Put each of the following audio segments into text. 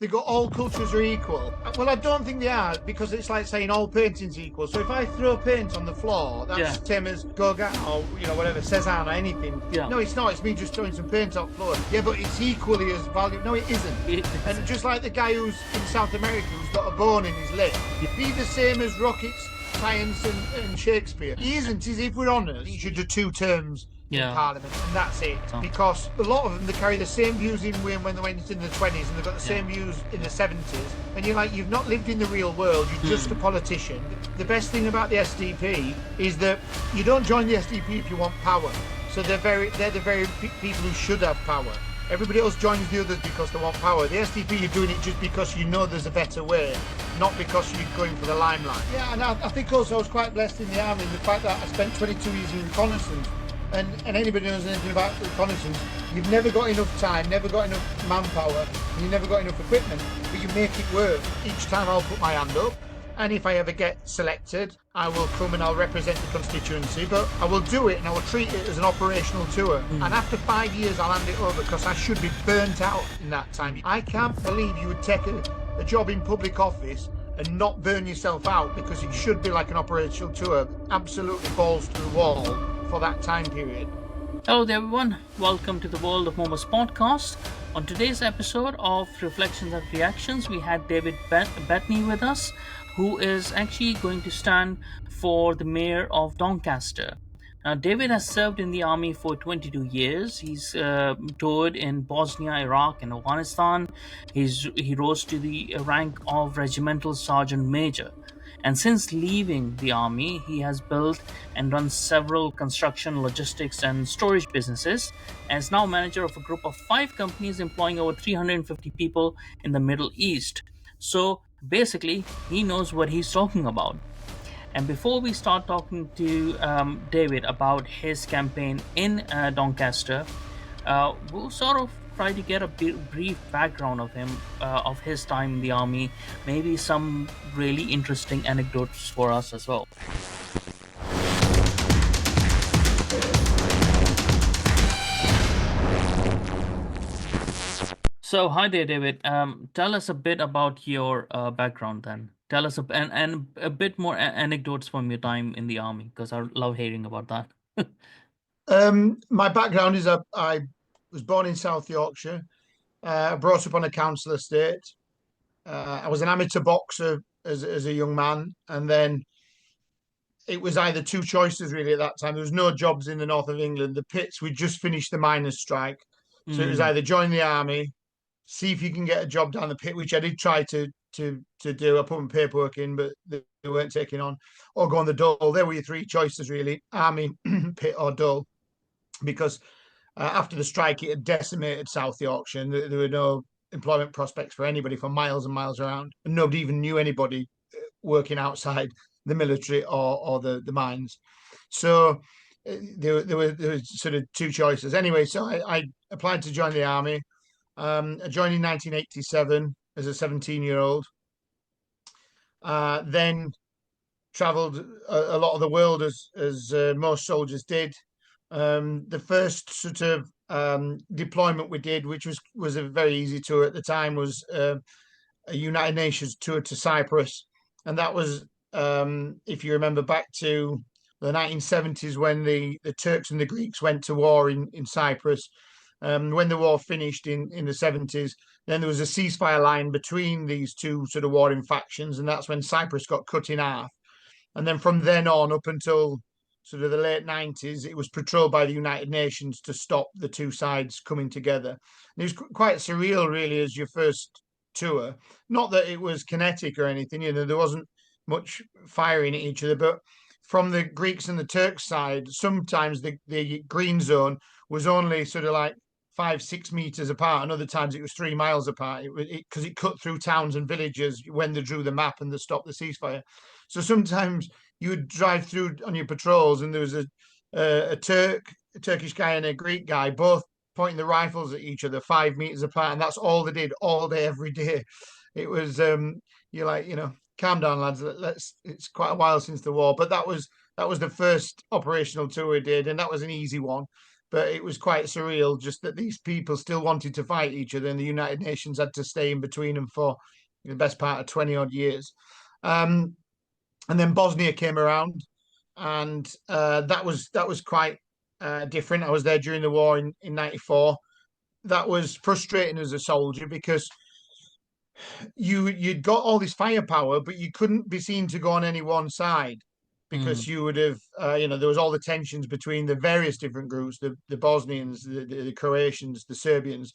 they go, all cultures are equal. Well, I don't think they are, because it's like saying all painting's equal. So if I throw paint on the floor, Yeah. that's the same as Gauguin or whatever, Cezanne or anything. Yeah. No, it's not. It's me just throwing some paint on the floor. Yeah, but it's equally as valuable. No, it isn't. It is. And just like the guy who's in South America who's got a bone in his leg, be the same as rockets, science, and Shakespeare. He isn't. If we're honest, he should do 2 terms in Yeah. Parliament, and that's it. Oh. Because a lot of them, they carry the same views in when they went in the 20s, and they've got the same views in the 70s. And you're like, you've not lived in the real world, you're just a politician. The best thing about the SDP is that you don't join the SDP if you want power. So they're the very people who should have power. Everybody else joins the others because they want power. The SDP, you're doing it just because you know there's a better way, not because you're going for the limelight. Yeah, and I think also I was quite blessed in the army, the fact that I spent 22 years in reconnaissance. And anybody knows anything about reconnaissance, you've never got enough time, never got enough manpower, and you've never got enough equipment, but you make it work. Each time I'll put my hand up, and if I ever get selected, I will come and I'll represent the constituency, but I will do it and I will treat it as an operational tour. And after 5 years, I'll hand it over, because I should be burnt out in that time. I can't believe you would take a job in public office and not burn yourself out, because it should be like an operational tour, absolutely balls to the wall for that time period. Hello there, everyone. Welcome to the World of Momos podcast. On today's episode of Reflections and Reactions, we had David Bettney with us, who is actually going to stand for the mayor of Doncaster. Now, David has served in the army for 22 years. He's toured in Bosnia, Iraq, and Afghanistan. He rose to the rank of Regimental Sergeant Major. And since leaving the army, he has built and run several construction, logistics, and storage businesses, and is now manager of a group of 5 companies employing over 350 people in the Middle East. So basically, he knows what he's talking about. And before we start talking to David about his campaign in Doncaster, we'll sort of try to get a brief background of him, of his time in the army, maybe some really interesting anecdotes for us as well. So, hi there, David. Tell us a bit about your background then. Tell us and a bit more anecdotes from your time in the army, because I love hearing about that. My background is I was born in South Yorkshire, brought up on a council estate. I was an amateur boxer as a young man, and then it was either 2 choices really at that time. There was no jobs in the north of England. The pits, we just finished the miners' strike, so it was either join the army, see if you can get a job down the pit, which I did try to do. I put my paperwork in, but they weren't taking on, or go on the dole. There were your 3 choices really: army, pit, or dole. Because after the strike, it had decimated South Yorkshire, and there were no employment prospects for anybody for miles and miles around, and nobody even knew anybody working outside the military or the mines. So there were sort of 2 choices. Anyway, so I applied to join the army. I joined in 1987 as a 17-year-old. Then travelled a lot of the world as most soldiers did. The first sort of deployment we did, which was a very easy tour at the time, was a United Nations tour to Cyprus, and that was, if you remember back to the 1970s, when the Turks and the Greeks went to war in Cyprus. When the war finished in the 70s, then there was a ceasefire line between these 2 sort of warring factions, and that's when Cyprus got cut in half. And then from then on up until sort of the late 90s, it was patrolled by the United Nations to stop the 2 sides coming together. And it was quite surreal, really, as your first tour. Not that it was kinetic or anything, there wasn't much firing at each other, but from the Greeks and the Turks side, sometimes the green zone was only sort of like 5-6 meters apart, and other times it was 3 miles apart, because it cut through towns and villages when they drew the map and they stopped the ceasefire. So sometimes you would drive through on your patrols, and there was a Turkish guy and a Greek guy, both pointing the rifles at each other 5 meters apart, and that's all they did all day, every day. It was you're like, calm down, lads. It's quite a while since the war, but that was the first operational tour we did, and that was an easy one. but it was quite surreal just that these people still wanted to fight each other, and the United Nations had to stay in between them for the best part of 20 odd years. Um, and then Bosnia came around, and that was quite different. I was there during the war in '94. That was frustrating as a soldier because you'd got all this firepower, but you couldn't be seen to go on any one side Mm. because you would have, there was all the tensions between the various different groups, the Bosnians, the Croatians, the Serbians,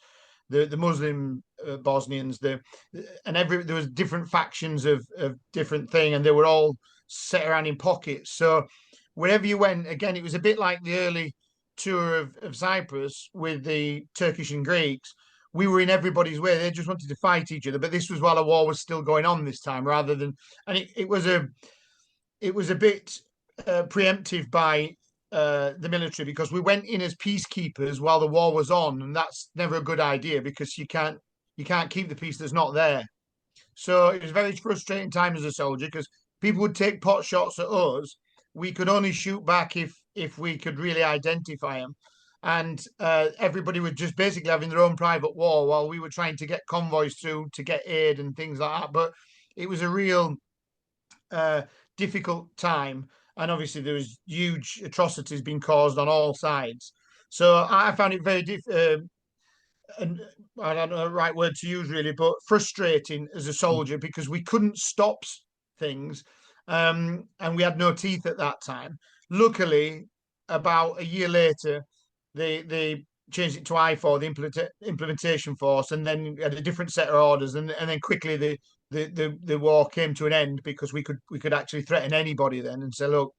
the Muslim Bosnians, and there was different factions of different thing, and they were all set around in pockets. So wherever you went, again, it was a bit like the early tour of Cyprus with the Turkish and Greeks. We were in everybody's way. They just wanted to fight each other. But this was while a war was still going on this time, rather than, and it was a bit preemptive by the military because we went in as peacekeepers while the war was on, and that's never a good idea because you can't keep the peace that's not there. So it was a very frustrating time as a soldier because people would take pot shots at us. We could only shoot back if we could really identify them, and everybody was just basically having their own private war while we were trying to get convoys through to get aid and things like that. But it was a real uh, difficult time, and obviously there was huge atrocities being caused on all sides. So I found it very and I don't know the right word to use really, but frustrating as a soldier because we couldn't stop things, and we had no teeth at that time. Luckily, about a year later, they changed it to I4, the implementation force, and then had a different set of orders, and then quickly the war came to an end because we could actually threaten anybody then and say, look,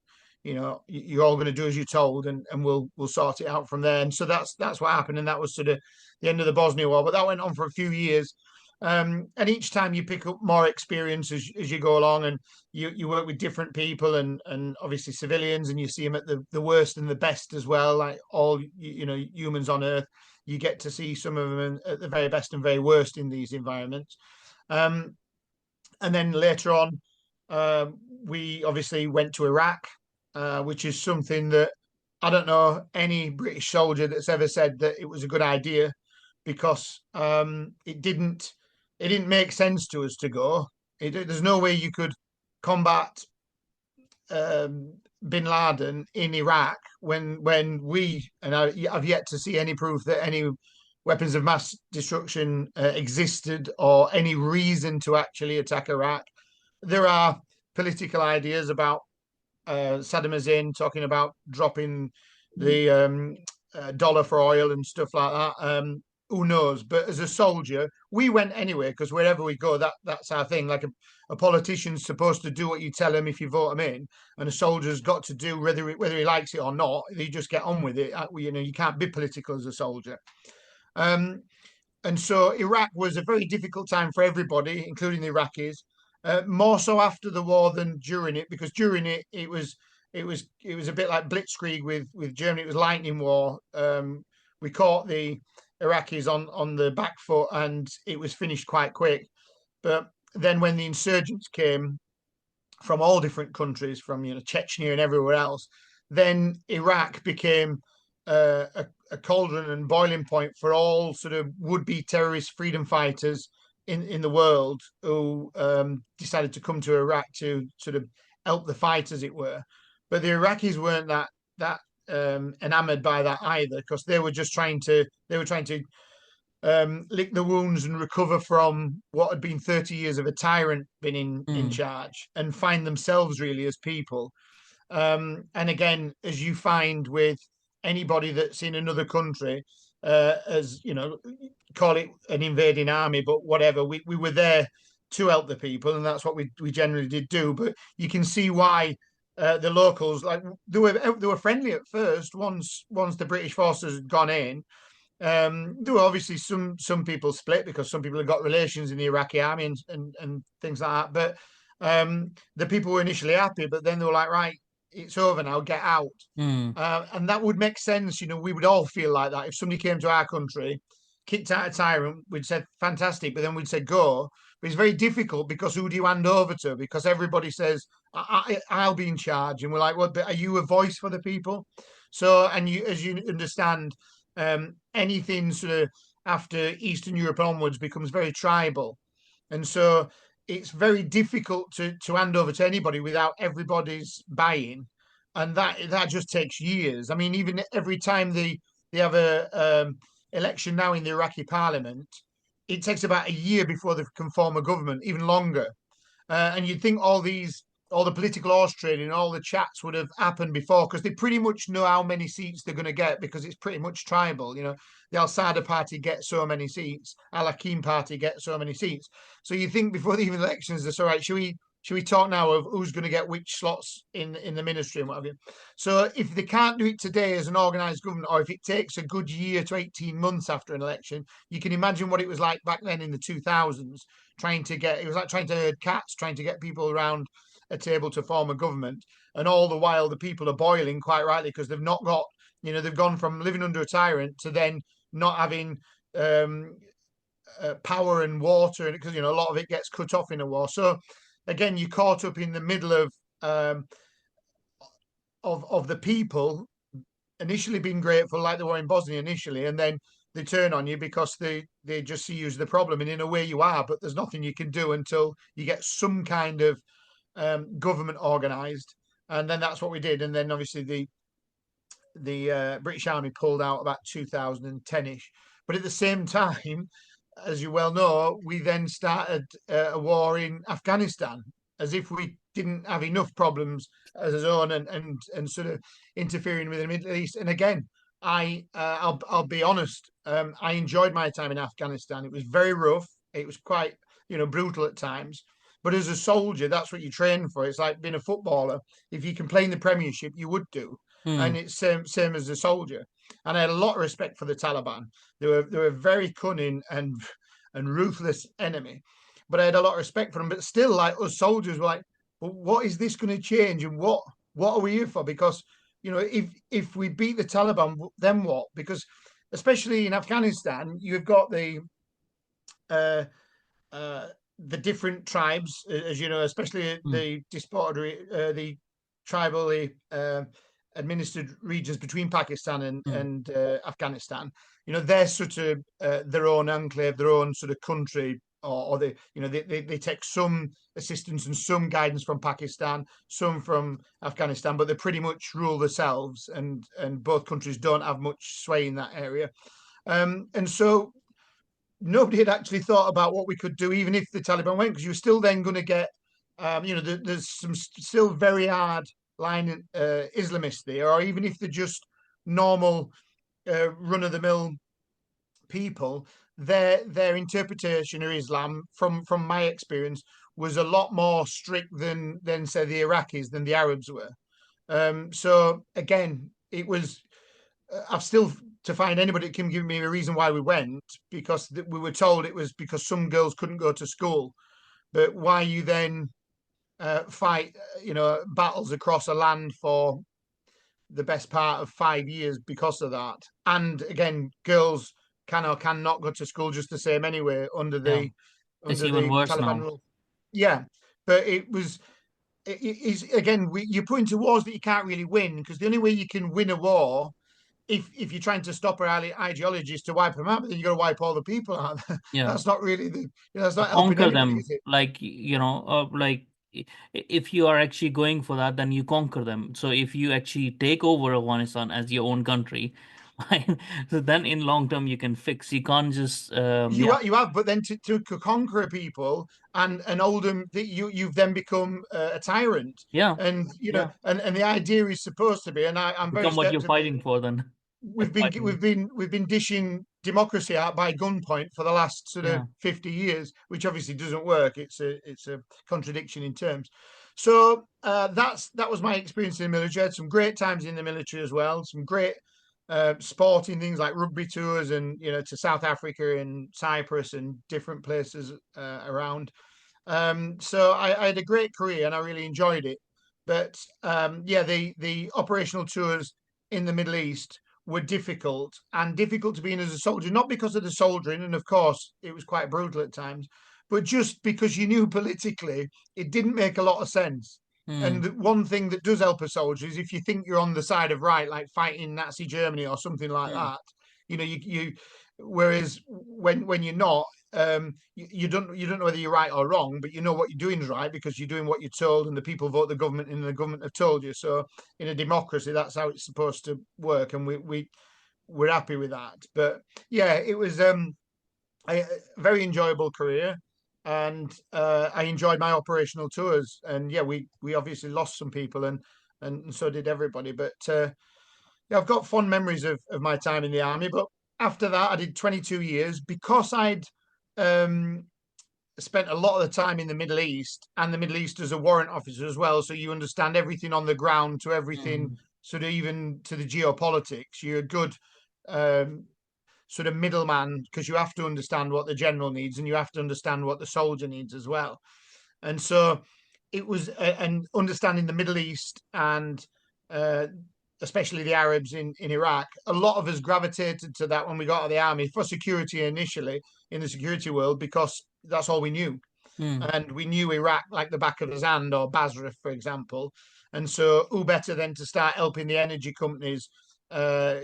you're all going to do as you're told, and we'll sort it out from there. And so that's what happened, and that was sort of the end of the Bosnia War. But that went on for a few years, and each time you pick up more experience as you go along, and you work with different people and obviously civilians, and you see them at the worst and the best as well, like all humans on Earth. You get to see some of them at the very best and very worst in these environments. Um, and then later on, we obviously went to Iraq, which is something that I don't know any British soldier that's ever said that it was a good idea because it didn't make sense to us to go. There's no way you could combat bin Laden in Iraq when we and I've yet to see any proof that any weapons of mass destruction existed or any reason to actually attack Iraq. There are political ideas about Saddam Hussein talking about dropping the dollar for oil and stuff like that. Who knows? But as a soldier, we went anyway because wherever we go, that's our thing. Like a politician's supposed to do what you tell him if you vote him in, and a soldier's got to do whether he likes it or not. You just get on with it. You can't be political as a soldier. Um, and so Iraq was a very difficult time for everybody, including the Iraqis. More so after the war than during it, because during it was a bit like Blitzkrieg with Germany. It was lightning war. We caught the Iraqis on the back foot, and it was finished quite quick. But then when the insurgents came from all different countries, from Chechnya and everywhere else, then Iraq became a cauldron and boiling point for all sort of would-be terrorist freedom fighters in the world who decided to come to Iraq to sort of help the fight, as it were. But the Iraqis weren't that enamored by that either, because they were trying to lick the wounds and recover from what had been 30 years of a tyrant being in Mm. charge and find themselves really as people. And again, as you find with anybody that's in another country, as call it an invading army, but whatever, we were there to help the people, and that's what we generally did do. But you can see why the locals, like, they were friendly at first. Once the British forces had gone in, there were obviously some people split because some people had got relations in the Iraqi army and things like that. But the people were initially happy, but then they were like, right, it's over now, get out. Mm. And that would make sense. We would all feel like that if somebody came to our country, kicked out a tyrant. We'd say fantastic, but then we'd say go. But it's very difficult because who do you hand over to? Because everybody says I'll be in charge, and we're like, well, but are you a voice for the people? So, and you, as you understand, anything sort of after Eastern Europe onwards becomes very tribal, and so it's very difficult to hand over to anybody without everybody's buying, and that just takes years. I mean, even every time they have a election now in the Iraqi parliament, it takes about a year before they can form a government, even longer. And you'd think all the political horse trading, all the chats would have happened before because they pretty much know how many seats they're going to get because it's pretty much tribal. You know, the Al Sada party gets so many seats, Al Hakim party gets so many seats. So you think before the even elections, they're all right. Should we talk now of who's going to get which slots in the ministry and what have you? So if they can't do it today as an organised government, or if it takes a good year to 18 months after an election, you can imagine what it was like back then in the 2000s trying to get, it was like trying to herd cats, trying to get people around a table to form a government. And all the while, the people are boiling, quite rightly, because they've not got, they've gone from living under a tyrant to then not having um, power and water, because, a lot of it gets cut off in a war. So again, you're caught up in the middle of the people initially being grateful, like they were in Bosnia initially, and then they turn on you because they just see you as the problem. And in a way, you are, but there's nothing you can do until you get some kind of government organised, and then that's what we did. And then obviously the British Army pulled out about 2010ish. But at the same time, as you well know, we then started a war in Afghanistan, as if we didn't have enough problems as his own, and sort of interfering with the Middle East. And again, I'll be honest, I enjoyed my time in Afghanistan. It was very rough. It was quite brutal at times. But as a soldier, that's what you train for. It's like being a footballer. If you can play in the Premiership, you would do, Hmm. and it's same as a soldier. And I had a lot of respect for the Taliban. They were a very cunning and ruthless enemy, but I had a lot of respect for them. But still, like us soldiers were like, well, what is this going to change, and what are we here for? Because if we beat the Taliban, then what? Because especially in Afghanistan, you've got uh, uh, the different tribes, as you know, especially Hmm. the the tribally administered regions between Pakistan Hmm. and Afghanistan. They're sort of their own enclave, their own sort of country, or they take some assistance and some guidance from Pakistan, some from Afghanistan, but they pretty much rule themselves, and both countries don't have much sway in that area. And so nobody had actually thought about what we could do, even if the Taliban went, because you're still then going to get, there's some still very hard line Islamists there, or even if they're just normal run of the mill people, their interpretation of Islam, from my experience, was a lot more strict than say the Iraqis, than the Arabs were. So again, it was I've still to find anybody that can give me a reason why we went, because we were told it was because some girls couldn't go to school. But why you then fight, battles across a land for the best part of 5 years because of that? And again, girls can or cannot go to school just the same anyway under Yeah, the it's under even the worse Taliban now. rule. Yeah, but it was it is again you're put into wars that you can't really win, because the only way you can win a war, if you're trying to stop our ideologies, to wipe them out, but then you got to wipe all the people out. Yeah, That's not really that's not helping conquer anybody, them. is it? Like, like if you are actually going for that, then you conquer them. So if you actually take over Afghanistan as your own country, so then in long term you can fix. You can't just yeah, You have, but then to conquer people and hold them, that you've then become a tyrant, yeah, and yeah, and the idea is supposed to be, and I'm very become what you're skeptical. fighting for then. we've been Fighting. we've been dishing democracy out by gunpoint for the last sort of Yeah. 50 years, which obviously doesn't work. It's a contradiction in terms. So that was my experience in the military. I had some great times in the military as well, some great sporting things like rugby tours, and to South Africa and Cyprus and different places around. So I had a great career and I really enjoyed it. But yeah, the operational tours in the Middle East were difficult, and difficult to be in as a soldier, not because of the soldiering, and of course it was quite brutal at times, but just because you knew politically it didn't make a lot of sense. Mm, And one thing that does help a soldier is if you think you're on the side of right, like fighting Nazi Germany or something like mm, that, you whereas when you're not, you don't know whether you're right or wrong, but you know what you're doing is right because you're doing what you're told, and the people vote the government, and the government have told you. So in a democracy, that's how it's supposed to work, and we're happy with that. But yeah, it was a very enjoyable career, and I enjoyed my operational tours. And yeah, we obviously lost some people, and so did everybody. But yeah, I've got fond memories of my time in the army. But after that, I did 22 years because I'd um, spent a lot of the time in the Middle East, and the Middle East as a warrant officer as well. So you understand everything on the ground to everything, mm, sort of even to the geopolitics. You're a good um, sort of middleman because you have to understand what the general needs and you have to understand what the soldier needs as well. And so it was, and understanding the Middle East and uh, especially the Arabs in Iraq, a lot of us gravitated to that when we got out of the army for security initially in the security world because that's all we knew. mm, And we knew Iraq like the back of his hand, or Basra, for example. And so, who better than to start helping the energy companies uh,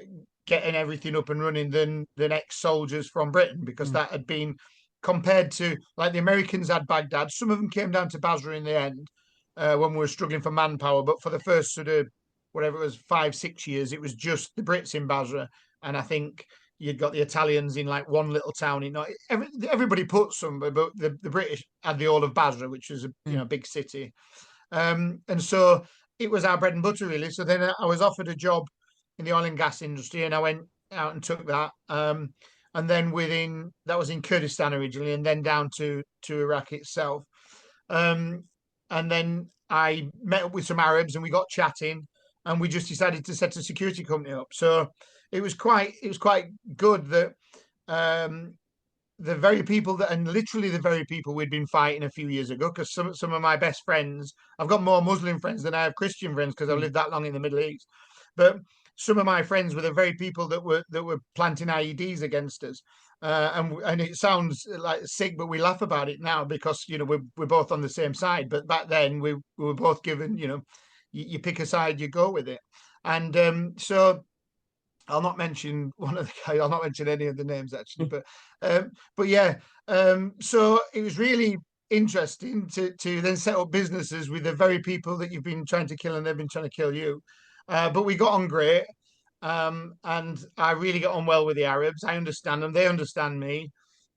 getting everything up and running than ex-soldiers from Britain, because mm, that had been compared to, like, the Americans had Baghdad. Some of them came down to Basra in the end when we were struggling for manpower, but for the first sort of whatever it was 5 6 years, it was just the Brits in Basra, and I think you'd got the Italians in like one little town. Everybody put some, but the British had the whole of Basra, which was a mm, big city. And so it was our bread and butter really. So then I was offered a job in the oil and gas industry, and I went out and took that. And then within that was in Kurdistan originally, and then down to Iraq itself. Um, and then I met up with some Arabs, and we got chatting, and we just decided to set a security company up. So it was quite good that um, the very people that, and literally the very people we'd been fighting a few years ago, because some of my best friends, I've got more Muslim friends than I have Christian friends because I've mm. lived that long in the Middle East. But some of my friends were the very people that were planting IEDs against us. And it sounds like sick, but we laugh about it now because we're both on the same side. But back then we were both given, you pick a side, you go with it. And so I'll not mention one of the guys. I'll not mention any of the names actually, but yeah. So it was really interesting to then set up businesses with the very people that you've been trying to kill, and they've been trying to kill you. But we got on great, and I really got on well with the Arabs. I understand them; they understand me,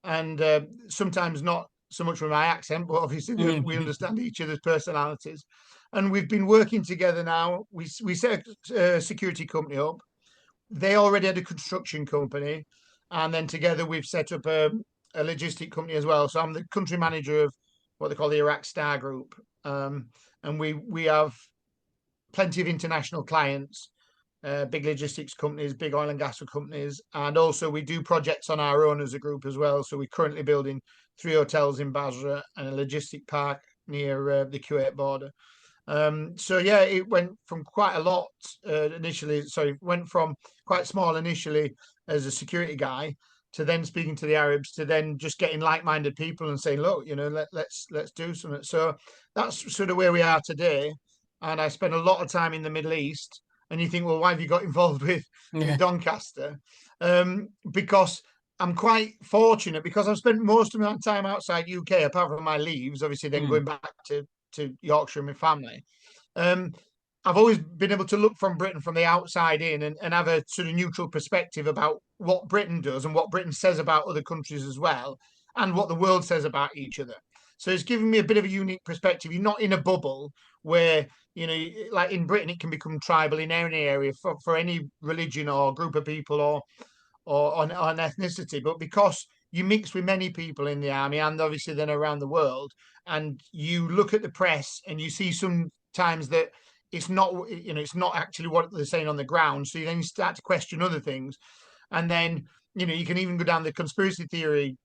and sometimes not so much with my accent, but obviously we Mm. understand each other's personalities. And we've been working together now. We set a security company up. They already had a construction company, and then together we've set up a logistic company as well. So I'm the country manager of what they call the Iraq Star Group, and we have plenty of international clients, big logistics companies, big oil and gas companies, and also we do projects on our own as a group as well. So we're currently building 3 hotels in Basra and a logistic park near the Kuwait border. So yeah, it went from quite a lot initially. Sorry, went from quite small initially as a security guy to then speaking to the Arabs to then just getting like-minded people and saying, look, let's do something. So that's sort of where we are today. And I spent a lot of time in the Middle East. And you think, well, why have you got involved with Yeah. Doncaster? Because I'm quite fortunate because I've spent most of my time outside UK, apart from my leaves, obviously then Mm, going back to Yorkshire and my family. Um, I've always been able to look from Britain from the outside in, and have a sort of neutral perspective about what Britain does and what Britain says about other countries as well, and what the world says about each other. So it's given me a bit of a unique perspective. You're not in a bubble where, like in Britain, it can become tribal in any area for any religion or group of people or on ethnicity, but because you mix with many people in the army and obviously then around the world, and you look at the press and you see sometimes that it's not actually what they're saying on the ground. So then you start to question other things, and then you can even go down the conspiracy theory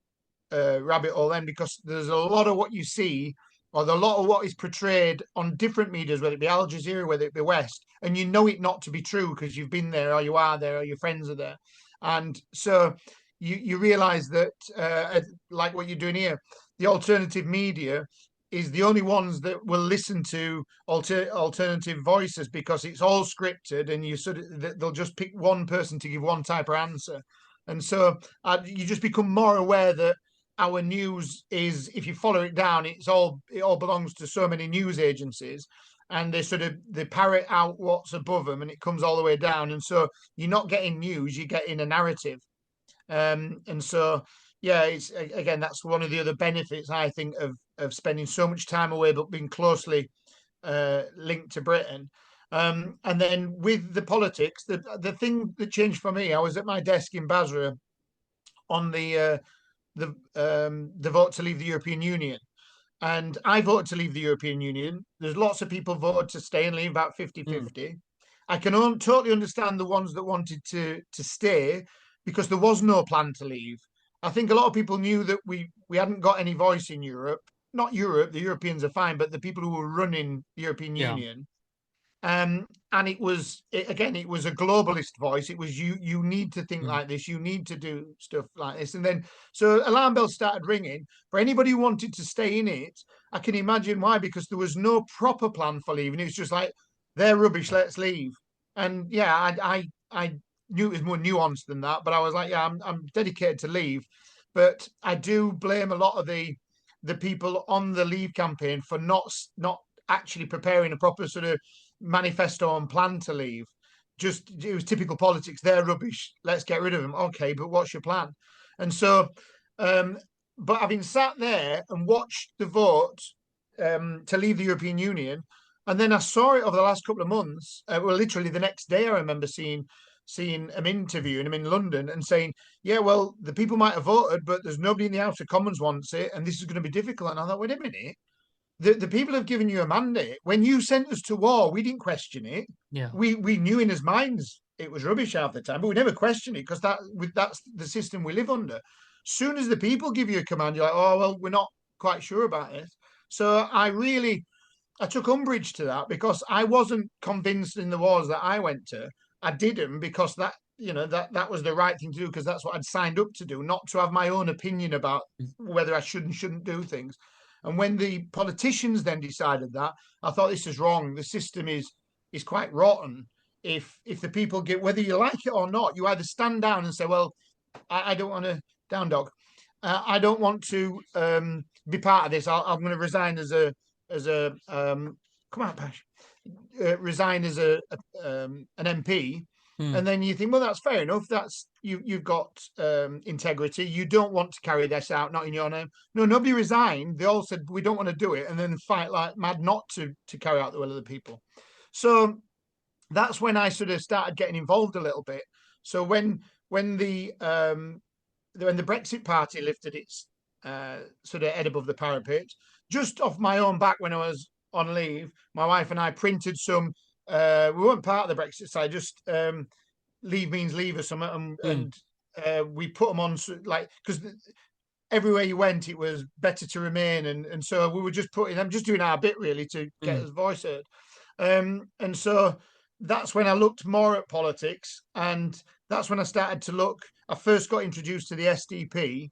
rabbit hole then, because there's a lot of what you see, or a lot of what is portrayed on different medias, whether it be Al Jazeera, whether it be West, and you know it not to be true because you've been there, or you are there, or your friends are there. And so you realize that, like what you're doing here, the alternative media is the only ones that will listen to alternative voices, because it's all scripted, and they'll just pick one person to give one type of answer. And so you just become more aware that our news is, if you follow it down, it all belongs to so many news agencies, and they parrot out what's above them, and it comes all the way down. And so you're not getting news, you're getting a narrative. And so, yeah, it's, again, that's one of the other benefits, I think, of spending so much time away but being closely linked to Britain. And then with the politics, the thing that changed for me, I was at my desk in Basra on the vote to leave the European Union. And I voted to leave the European Union. There's lots of people voted to stay and leave, about 50-50. I can totally understand the ones that wanted to stay, because there was no plan to leave. I think a lot of people knew that we hadn't got any voice in Europe. Not Europe, the Europeans are fine, but the people who were running the European Yeah. Union. And it was a globalist voice. It was, you need to think Mm. like this, you need to do stuff like this. And then so alarm bells started ringing for anybody who wanted to stay in it. I can imagine why, because there was no proper plan for leaving. It was just like, they're rubbish, let's leave. And yeah, I knew it was more nuanced than that, but I was like, yeah, I'm dedicated to leave. But I do blame a lot of the people on the leave campaign for not actually preparing a proper sort of manifesto and plan to leave. Just, it was typical politics. They're rubbish, let's get rid of them. Okay, but what's your plan? And so, but having sat there and watched the vote to leave the European Union, and then I saw it over the last couple of months. Well, literally the next day, I remember seeing him interviewing him in London and saying, yeah, well, the people might have voted, but there's nobody in the House of Commons wants it, and this is going to be difficult. And I thought, wait a minute, the people have given you a mandate. When you sent us to war, we didn't question it. Yeah. We knew in his minds it was rubbish half the time, but we never questioned it, because that's the system we live under. Soon as the people give you a command, you're like, oh well, we're not quite sure about it. So I took umbrage to that, because I wasn't convinced in the wars that I went to. I didn't, because that was the right thing to do, because that's what I'd signed up to do, not to have my own opinion about whether I should and shouldn't do things. And when the politicians then decided that, I thought, this is wrong. The system is quite rotten. If the people get, whether you like it or not, you either stand down and say, well, I don't want to, down dog, I don't want to be part of this. I'm going to resign as a come on, Pash, resign as an MP. Mm. And then you think, well, that's fair enough. That's you've got integrity. You don't want to carry this out, not in your name. No, nobody resigned. They all said, we don't want to do it, and then fight like mad not to carry out the will of the people. So that's when I sort of started getting involved a little bit. So when the Brexit Party lifted its sort of head above the parapet, just off my own back, when I was on leave, my wife and I printed some. We weren't part of the Brexit side, just leave means leave or something, and we put them on, like, because everywhere you went, it was better to remain, and so we were just putting. I'm just doing our bit really to get his voice heard, and so that's when I looked more at politics, and that's when I started to look. I first got introduced to the SDP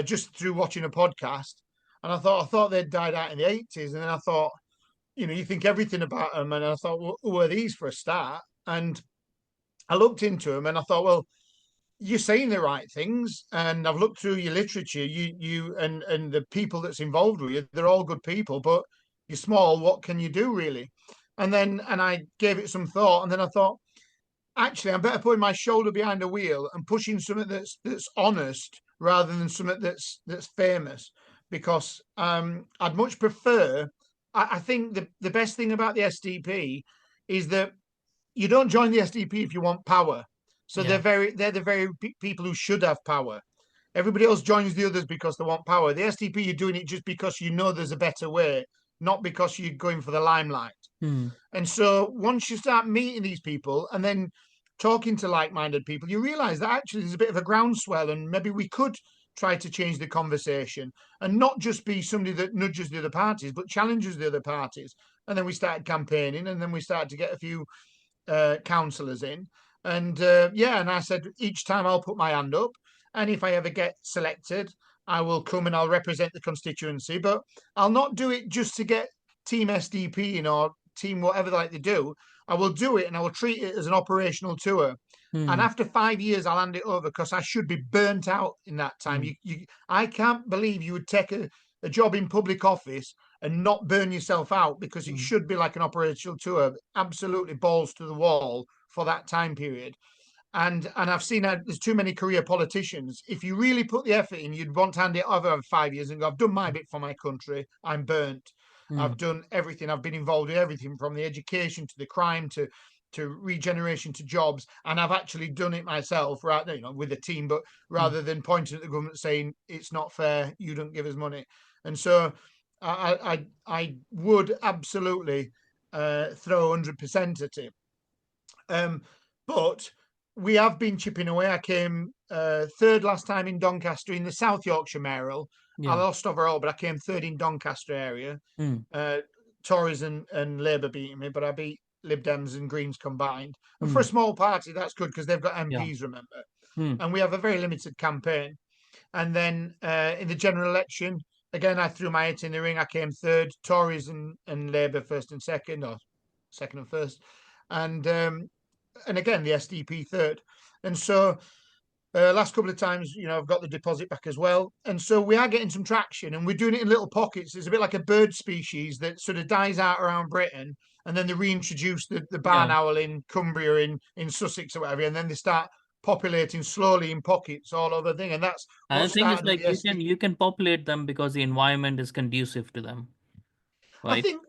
just through watching a podcast, and I thought they'd died out in the 80s, and then I thought, you think everything about them, and I thought, well, who are these for a start? And I looked into them, and I thought, well, you're saying the right things, and I've looked through your literature. You and the people that's involved with you, they're all good people, but you're small. What can you do, really? And I gave it some thought, and then I thought, actually, I'm better putting my shoulder behind a wheel and pushing something that's honest rather than something that's famous, because I'd much prefer. I think the best thing about the SDP is that you don't join the SDP if you want power. So Yeah. they're the very people who should have power. Everybody else joins the others because they want power. The SDP, you're doing it just because you know there's a better way, not because you're going for the limelight. Mm. And so once you start meeting these people and then talking to like-minded people, you realize that actually there's a bit of a groundswell, and maybe we could try to change the conversation and not just be somebody that nudges the other parties, but challenges the other parties. And then we started campaigning, and then we started to get a few councillors in. And and I said, each time I'll put my hand up. And if I ever get selected, I will come and I'll represent the constituency, but I'll not do it just to get Team SDP in or team whatever like they do. I will do it and I will treat it as an operational tour. And Hmm. after 5 years, I'll hand it over because I should be burnt out in that time. Hmm. I can't believe you would take a job in public office and not burn yourself out because it Hmm. should be like an operational tour, absolutely balls to the wall for that time period. And I've seen that there's too many career politicians. If you really put the effort in, you'd want to hand it over in 5 years and go, I've done my bit for my country. I'm burnt. I've Hmm. done everything. I've been involved in everything from the education to the crime to regeneration to jobs. And I've actually done it myself, right, with a team, but Hmm. rather than pointing at the government saying it's not fair, you don't give us money. And so I would absolutely throw 100% at it. But we have been chipping away. I came third last time in Doncaster in the South Yorkshire mayoral. I Yeah. lost overall, but I came third in Doncaster area. Hmm. Uh, Tories and Labour beating me, but I beat Lib Dems and Greens combined. And for a Hmm. small party, that's good because they've got Yeah. MPs, remember. Hmm. And we have a very limited campaign. And then in the general election, again, I threw my hat in the ring. I came third, Tories and Labour first and second, or second and first. And again the SDP third. And so last couple of times, I've got the deposit back as well. And so we are getting some traction and we're doing it in little pockets. It's a bit like a bird species that sort of dies out around Britain and then they reintroduce the barn Yeah. owl in Cumbria, in Sussex or whatever, and then they start populating slowly in pockets all over the thing. And that's And what the thing is, started with like, the SD. you can populate them because the environment is conducive to them, I right? think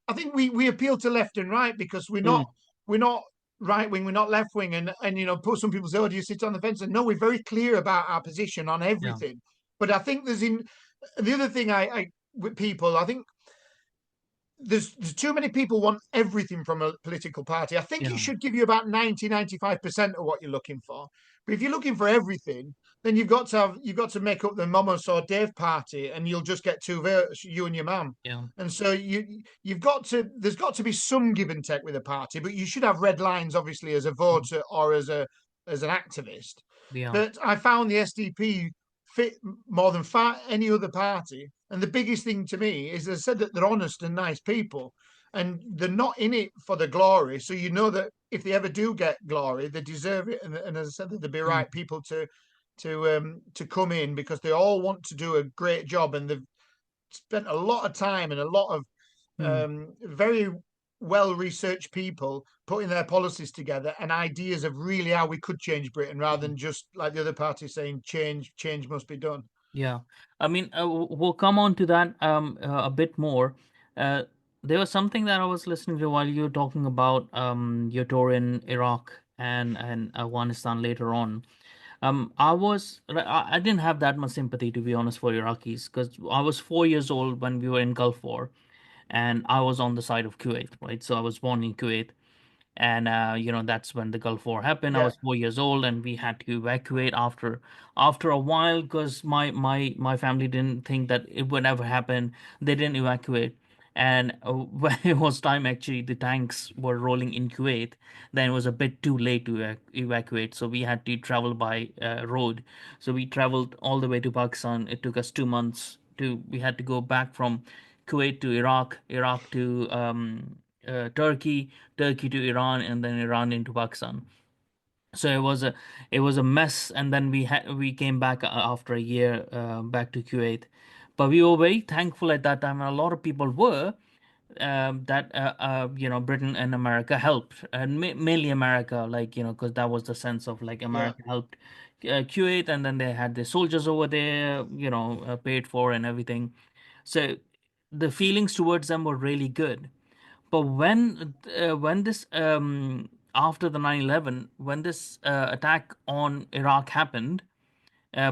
I think we appeal to left and right because Hmm. we're not right wing, we're not left wing, and some people say, "Oh, do you sit on the fence?" And no, we're very clear about our position on Yeah. everything. But I think there's in the other thing I with people, I think there's too many people want everything from a political party. I think it Yeah. should give you about 95% of what you're looking for. But if you're looking for everything, then you've got to make up the Momos or Dave party and you'll just get two votes, you and your mum. Yeah. And so there's got to be some give and take with a party, but you should have red lines, obviously, as a Hmm. voter or as an activist. Yeah. But I found the SDP fit more than any other party. And the biggest thing to me is they said that they're honest and nice people, and they're not in it for the glory. So you know that if they ever do get glory, they deserve it. And as I said, that they'd be Hmm. right people to come in because they all want to do a great job, and they've spent a lot of time and a lot of Hmm. very well researched people putting their policies together and ideas of really how we could change Britain rather Yeah. than just like the other party saying change must be done. Yeah. I mean, we'll come on to that a bit more. Uh, there was something that I was listening to while you were talking about your tour in Iraq and Afghanistan later on. I didn't have that much sympathy, to be honest, for Iraqis because I was 4 years old when we were in Gulf War, and I was on the side of Kuwait, right? So I was born in Kuwait, and that's when the Gulf War happened. I Yeah. was 4 years old, and we had to evacuate after a while because my family didn't think that it would ever happen. They didn't evacuate, and when it was time, actually the tanks were rolling in Kuwait, then it was a bit too late to evacuate, so we had to travel by road. So we traveled all the way to Pakistan. It took us 2 months to we had to go back from Kuwait to Iraq, Iraq to Turkey, Turkey to Iran, and then Iran into Pakistan. So it was a mess, and then we came back after a year back to Kuwait, but we were very thankful at that time, and a lot of people were that Britain and America helped, and mainly America, like because that was the sense of like Yeah. America helped Kuwait, and then they had the soldiers over there, paid for and everything. So the feelings towards them were really good. But when this after the 9/11, when this attack on Iraq happened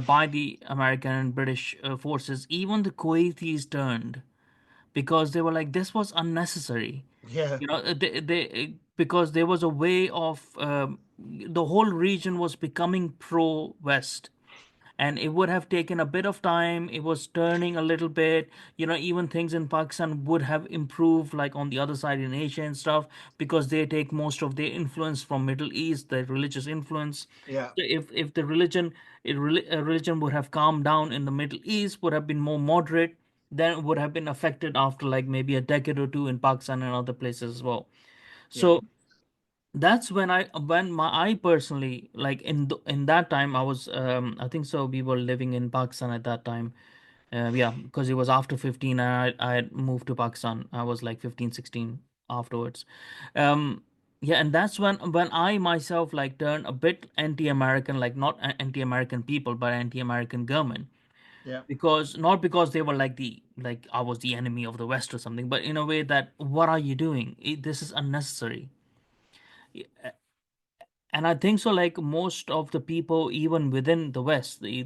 by the American and British forces, even the Kuwaitis turned because they were like, this was unnecessary. Yeah. Because there was a way of the whole region was becoming pro-West, and it would have taken a bit of time. It was turning a little bit, even things in Pakistan would have improved, like on the other side in Asia and stuff, because they take most of their influence from Middle East, the religious influence. Yeah. So if the religion would have calmed down in the Middle East, would have been more moderate, then it would have been affected after like maybe a decade or two in Pakistan and other places as well. Yeah. So that's I personally, like in that time, I was I think so we were living in Pakistan at that time. Yeah, because it was after 15 and I had moved to Pakistan. I was like 15, 16 afterwards. um yeah, and that's when I myself like turned a bit anti-American, like not anti-American people but anti-American government, Yeah. because not because they were like I was the enemy of the West or something, but in a way that what are you doing? This is unnecessary. And I think so, like most of the people, even within the West, the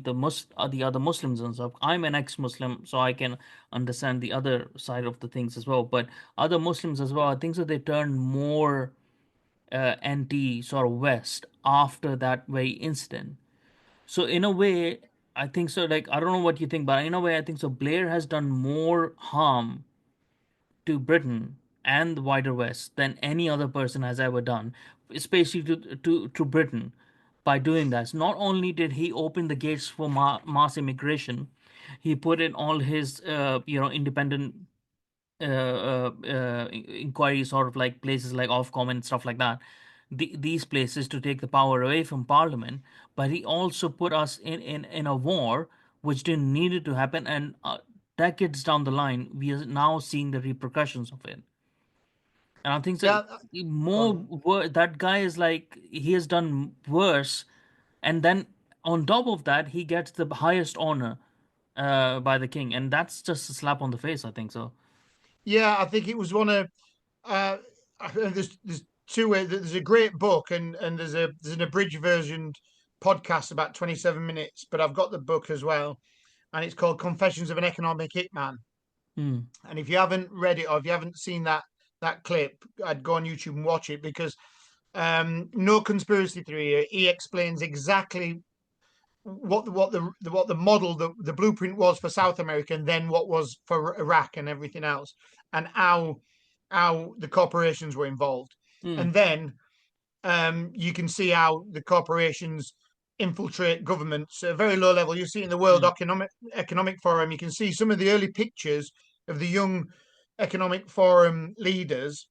other Muslims and stuff. I'm an ex-Muslim, so I can understand the other side of the things as well. But other Muslims as well, I think so. They turn more anti sort of West after that very incident. So in a way, I think so. Like I don't know what you think, but in a way, I think so. Blair has done more harm to Britain and the wider West than any other person has ever done, especially to Britain. By doing that, not only did he open the gates for mass immigration, he put in all his independent inquiry sort of like places like Ofcom and stuff like that, these places to take the power away from Parliament. But he also put us in a war which didn't need it to happen, and decades down the line we are now seeing the repercussions of it. And I think that Yeah. Go on. that guy is like he has done worse, and then on top of that he gets the highest honor by the king, and that's just a slap on the face, I think so. Yeah, I think it was one of uh, there's two ways. There's a great book and there's an abridged version podcast about 27 minutes, but I've got the book as well, and it's called Confessions of an Economic Hitman. Hmm. And if you haven't read it or if you haven't seen that clip, I'd go on YouTube and watch it because no conspiracy theory. He explains exactly what the model the blueprint was for South America and then what was for Iraq and everything else, and how the corporations were involved, Hmm. and then you can see how the corporations infiltrate governments at a very low level. You see in the World Hmm. Economic Forum, you can see some of the early pictures of the young Economic Forum leaders,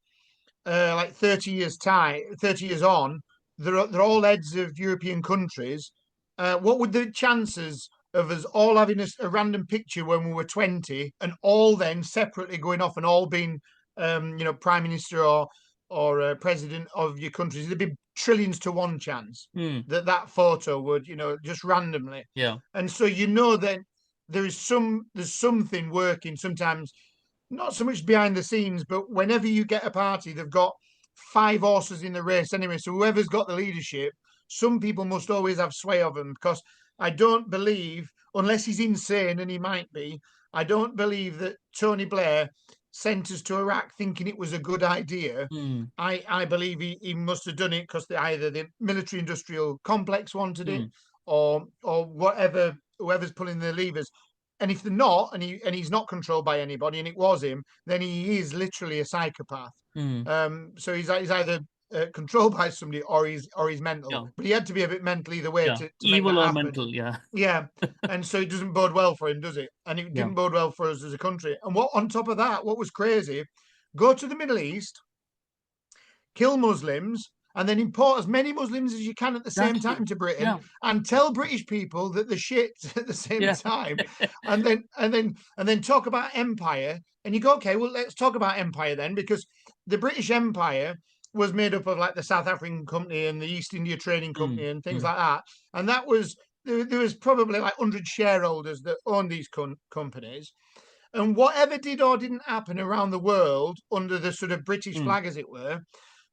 like 30 years time, 30 years on, they're all heads of European countries. What would the chances of us all having a random picture when we were 20 and all then separately going off and all being, prime minister or president of your countries? There'd be trillions to one chance Hmm. that that photo would, just randomly. Yeah. And so that there's something working sometimes, not so much behind the scenes, but whenever you get a party, they've got five horses in the race anyway. So whoever's got the leadership, some people must always have sway of them because I don't believe, unless he's insane and he might be, I don't believe that Tony Blair sent us to Iraq thinking it was a good idea. Hmm. I believe he must have done it because either the military industrial complex wanted it Hmm. or whatever, whoever's pulling the levers. And if they're not, and he's not controlled by anybody, and it was him, then he is literally a psychopath. Hmm. So he's either controlled by somebody or he's mental. Yeah. But he had to be a bit mental either way Yeah. to make Evil that or happen. mental. Yeah. Yeah, and so it doesn't bode well for him, does it? And it Yeah. didn't bode well for us as a country. And what on top of that, what was crazy? Go to the Middle East, kill Muslims, and then import as many Muslims as you can at the same Exactly. time to Britain, Yeah. and tell British people that they're shit at the same Yeah. time, and then talk about empire. And you go, okay, well, let's talk about empire then, because the British Empire was made up of like the South African Company and the East India Trading Hmm. Company and things Hmm. like that. And that was there was probably like 100 shareholders that owned these companies. And whatever did or didn't happen around the world under the sort of British Hmm. flag, as it were,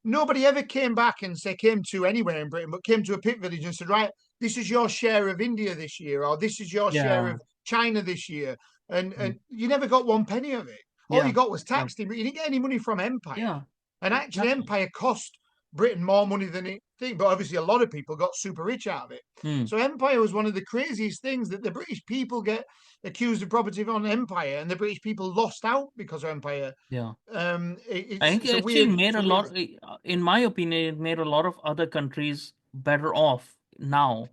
nobody ever came back and came to anywhere in Britain, but came to a pit village and said, right, this is your share of India this year, or this is your share Yeah. of China this year. And Hmm. and you never got one penny of it. All you Yeah. got was Yeah. taxed in, but you didn't get any money from empire. Yeah. And actually, Exactly. empire cost Britain more money than thing. But obviously, a lot of people got super rich out of it. Mm. So empire was one of the craziest things that the British people get accused of property on empire, and the British people lost out because of empire. Yeah. I think It's it a actually weird, made it's a a weird lot, thing. in my opinion, it made a lot of other countries better off now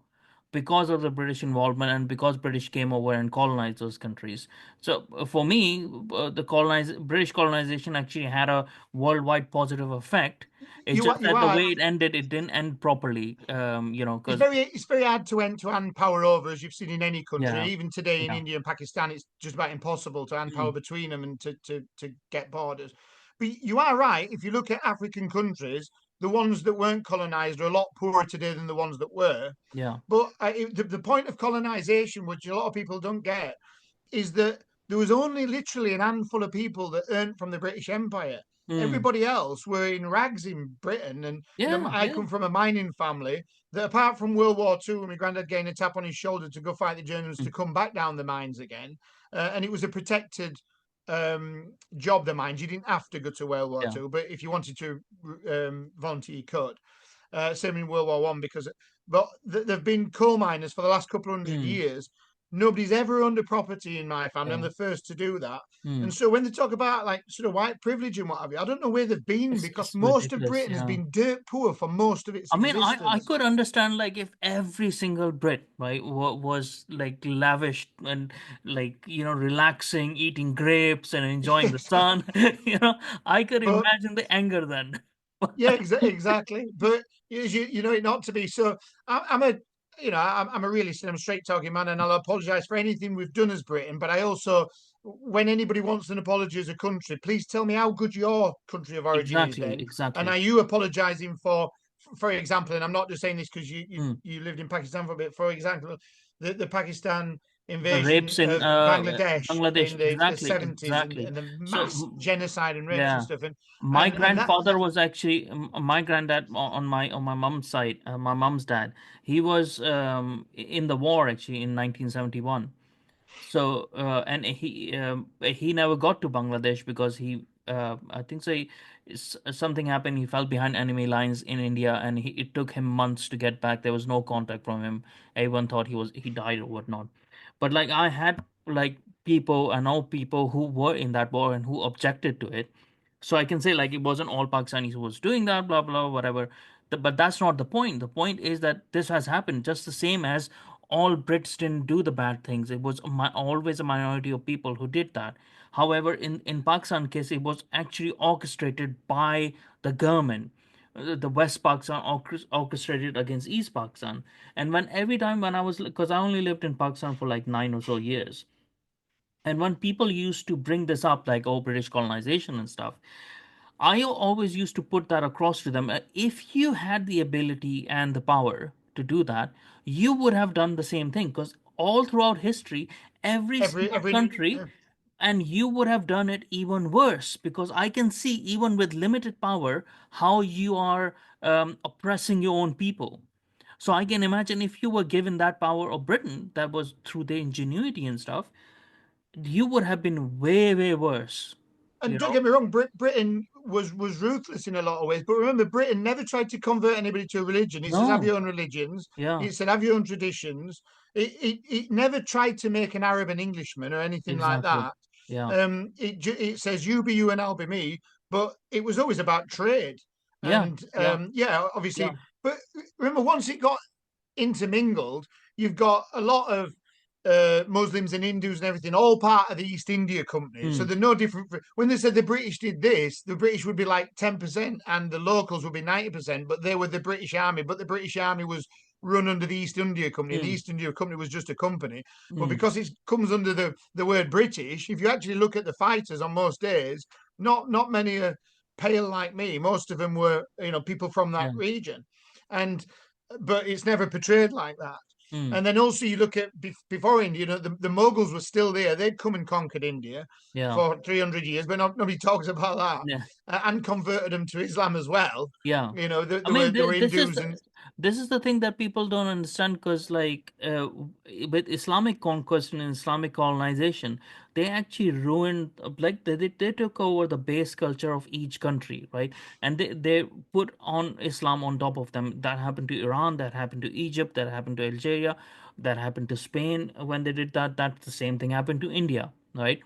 because of the British involvement and because British came over and colonized those countries. So for me, British colonization actually had a worldwide positive effect. It's just You that the are way it ended, it didn't end properly. Because it's very hard to hand power over, as you've seen in any country. yeah, Even today in yeah, India and Pakistan, it's just about impossible to hand power mm, between them and to get borders. But you are right. If you look at African countries, the ones that weren't colonized are a lot poorer today than the ones that were. yeah, But the point of colonization, which a lot of people don't get, is that there was only literally an handful of people that earned from the British Empire. mm, Everybody else were in rags in Britain, and yeah, I yeah, come from a mining family that, apart from World War II, and my granddad getting a tap on his shoulder to go fight the Germans mm, to come back down the mines again, and it was a protected job. The mines, you didn't have to go to World War yeah. II, but if you wanted to volunteer, you could. Same in World War One, because but there've been coal miners for the last couple of hundred Mm, years. Nobody's ever owned a property in my family. I'm yeah. the first to do that. And Mm. so when they talk about like sort of white privilege and what have you, I don't know where they've been, because It's most of ridiculous. Britain has Yeah. been dirt poor for most of its I mean, I existence. could understand like if every single Brit, right, was like lavished and like, relaxing, eating grapes and enjoying the sun. I could But imagine the anger then. yeah, exactly. But you know it not to be. So I'm a I'm a realist and I'm a straight talking man, and I'll apologise for anything we've done as Britain. But I also, when anybody wants an apology as a country, please tell me how good your country of origin is Exactly, then, and exactly. are you apologising for example? And I'm not just saying this because Mm. you lived in Pakistan for a bit. For example, the Pakistan The invasion rapes in of Bangladesh Bangladesh, in the exactly, 70s, exactly. and the So mass genocide and rapes and yeah. stuff, My and grandfather that was actually my granddad on my mom's side, my mom's dad. He was in the war actually in 1971. So and he never got to Bangladesh because I think so something happened. He fell behind enemy lines in India, and it took him months to get back. There was no contact from him. Everyone thought he died or whatnot. But like I had like people, I know people who were in that war and who objected to it. So I can say like it wasn't all Pakistanis who was doing that, blah blah whatever. But that's not the point. The point is that this has happened just the same as all Brits didn't do the bad things. It was always a minority of people who did that. However, in Pakistan case, it was actually orchestrated by the government. The West Pakistan orchestrated against East Pakistan. And when every time when I was, because I only lived in Pakistan for like 9 or so years, and when people used to bring this up, like, oh, British colonization and stuff, I always used to put that across to them. If you had the ability and the power to do that, you would have done the same thing. Because all throughout history, every single every country, and you would have done it even worse. Because I can see, even with limited power, how you are oppressing your own people. So I can imagine if you were given that power of Britain, that was through their ingenuity and stuff, you would have been way, way worse. and You don't know? get me wrong, Britain was ruthless in a lot of ways. But remember, Britain never tried to convert anybody to a religion. It says have No. your own religions. Yeah. It said have your own traditions. It never tried to make an Arab an Englishman or anything like Exactly. that. Yeah. It says you be you and I'll be me. But it was always about trade. Yeah. And Yeah. yeah, Yeah. obviously. But remember, once it got intermingled, you've got a lot of Muslims and Hindus and everything, all part of the East India Company. So Mm. they're no different. When they said the British did this, the British would be like 10% and the locals would be 90%, but they were the British Army. But the British Army was run under the East India Company, and the Mm. East India Company was just a company. But Mm. because it comes under the word British, if you actually look at the fighters on most days, not many are pale like me. Most of them were, people from that Yeah. region. And but it's never portrayed like that. Mm. And then also you look at before India, the Mughals were still there. They'd come and conquered India Yeah. for 300 years, but nobody talks about that. Yeah. And converted them to Islam as well. Yeah. I There mean, were this is Hindus and. This is the thing that people don't understand, because with Islamic conquest and Islamic colonization, they actually ruined, like they took over the base culture of each country, right? And they put on Islam on top of them. That happened to Iran, that happened to Egypt, that happened to Algeria, that happened to Spain. When they did that, that's the same thing happened to India, right?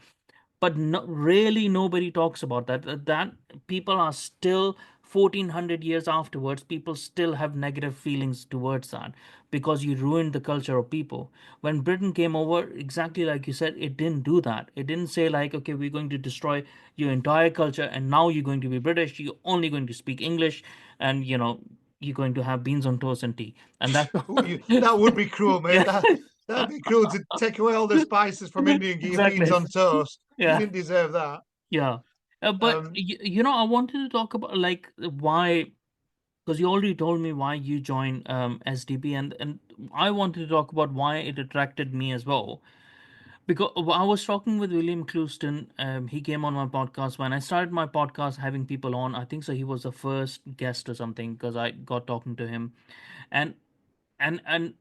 But no, really nobody talks about that. That people are still 1400 years afterwards, people still have negative feelings towards that, because you ruined the culture of people. When Britain came over, exactly like you said, it didn't do that. It didn't say like, okay, we're going to destroy your entire culture and now you're going to be British, you're only going to speak English, and you're going to have beans on toast and tea, and that's That would be cruel, mate. yeah. That'd be cruel to take away all the spices from India and give you beans Exactly. on toast. You Yeah. didn't deserve that. Yeah. But Um, I wanted to talk about like why, because you already told me why you joined SDP, and I wanted to talk about why it attracted me as well. Because I was talking with William Clouston. He came on my podcast when I started my podcast, having people on. I think so. He was the first guest or something, because I got talking to him, and and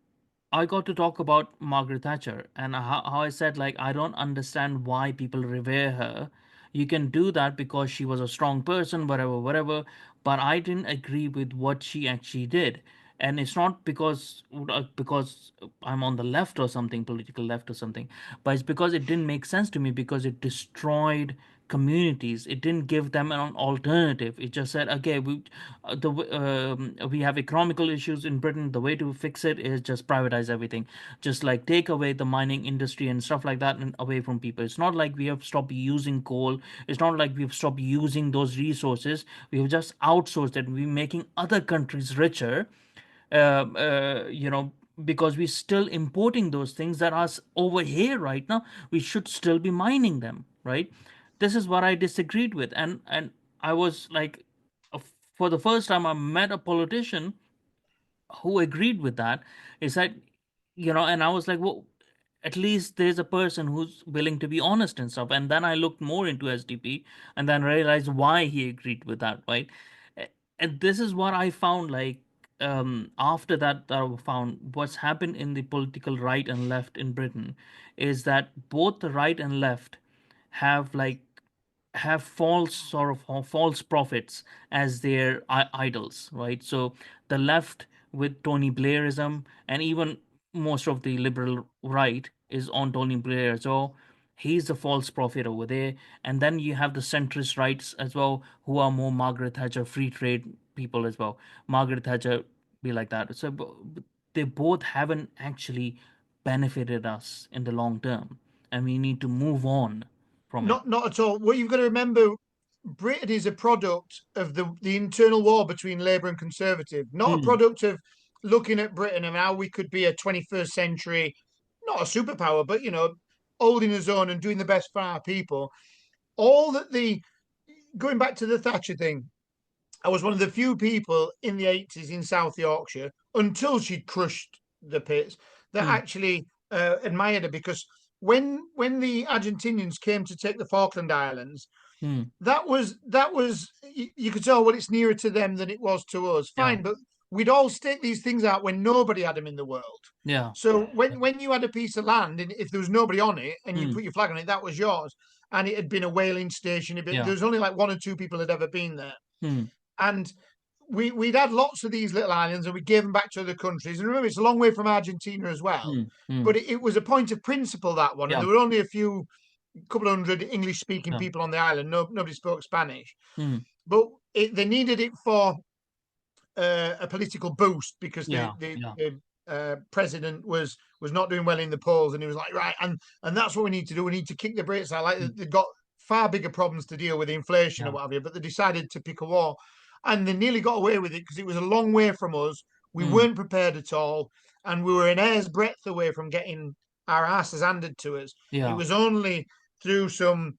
I got to talk about Margaret Thatcher, and how I said, like, I don't understand why people revere her. You can do that because she was a strong person, whatever, whatever. But I didn't agree with what she actually did, and it's not because I'm on the left or something, political left or something, but it's because it didn't make sense to me, because it destroyed communities. It didn't give them an alternative. It just said, okay, we have economical issues in Britain. The way to fix it is just privatize everything, just like take away the mining industry and stuff like that and away from people. It's not like we have stopped using coal. It's not like we've stopped using those resources. We have just outsourced it. We're making other countries richer, because we're still importing those things that are over here right now. We should still be mining them, right? This is what I disagreed with, and I was like, uh, for the first time, I met a politician who agreed with that. Is that, and I was like, well, at least there's a person who's willing to be honest and stuff. And then I looked more into SDP, and then realized why he agreed with that, right? And this is what I found, like, after that I found what's happened in the political right and left in Britain is that both the right and left have like have false prophets as their idols, right? So the left with Tony Blairism, and even most of the liberal right is on Tony Blair. So he's the false prophet over there. And then you have the centrist rights as well, who are more Margaret Thatcher free trade people as well. Margaret Thatcher be like that. So they both haven't actually benefited us in the long term, and we need to move on from it. not at all. What you've got to remember, Britain is a product of the internal war between Labour and Conservative, not a Mm, product of looking at Britain and how we could be a 21st century, not a superpower, but holding his own and doing the best for our people. All that the Going back to the Thatcher thing, I was one of the few people in the 80s in South Yorkshire until she'd crushed the pits that mm, actually admired her, because when the Argentinians came to take the Falkland Islands, mm. that was you could tell, well, it's nearer to them than it was to us. Yeah, Fine, but we'd all stake these things out when nobody had them in the world. yeah. So when you had a piece of land and if there was nobody on it and you Mm, put your flag on it, that was yours, and it had been a whaling station. There yeah. was only like one or two people had ever been there, Mm, and we'd had lots of these little islands and we gave them back to other countries. And remember, it's a long way from Argentina as well. mm. But it was a point of principle, that one, and Yeah, there were only a few couple of hundred English speaking yeah. people on the island. No, nobody spoke Spanish, Mm, but they needed it for a political boost because the yeah, the, yeah. the president was not doing well in the polls, and he was like, right, and that's what we need to do. We need to kick the Brits out. Like, Mm, they've got far bigger problems to deal with, inflation or yeah. what have you, but they decided to pick a war, and they nearly got away with it because it was a long way from us. We Mm, weren't prepared at all, and we were an hair's breadth away from getting our asses handed to us. It yeah. was only through some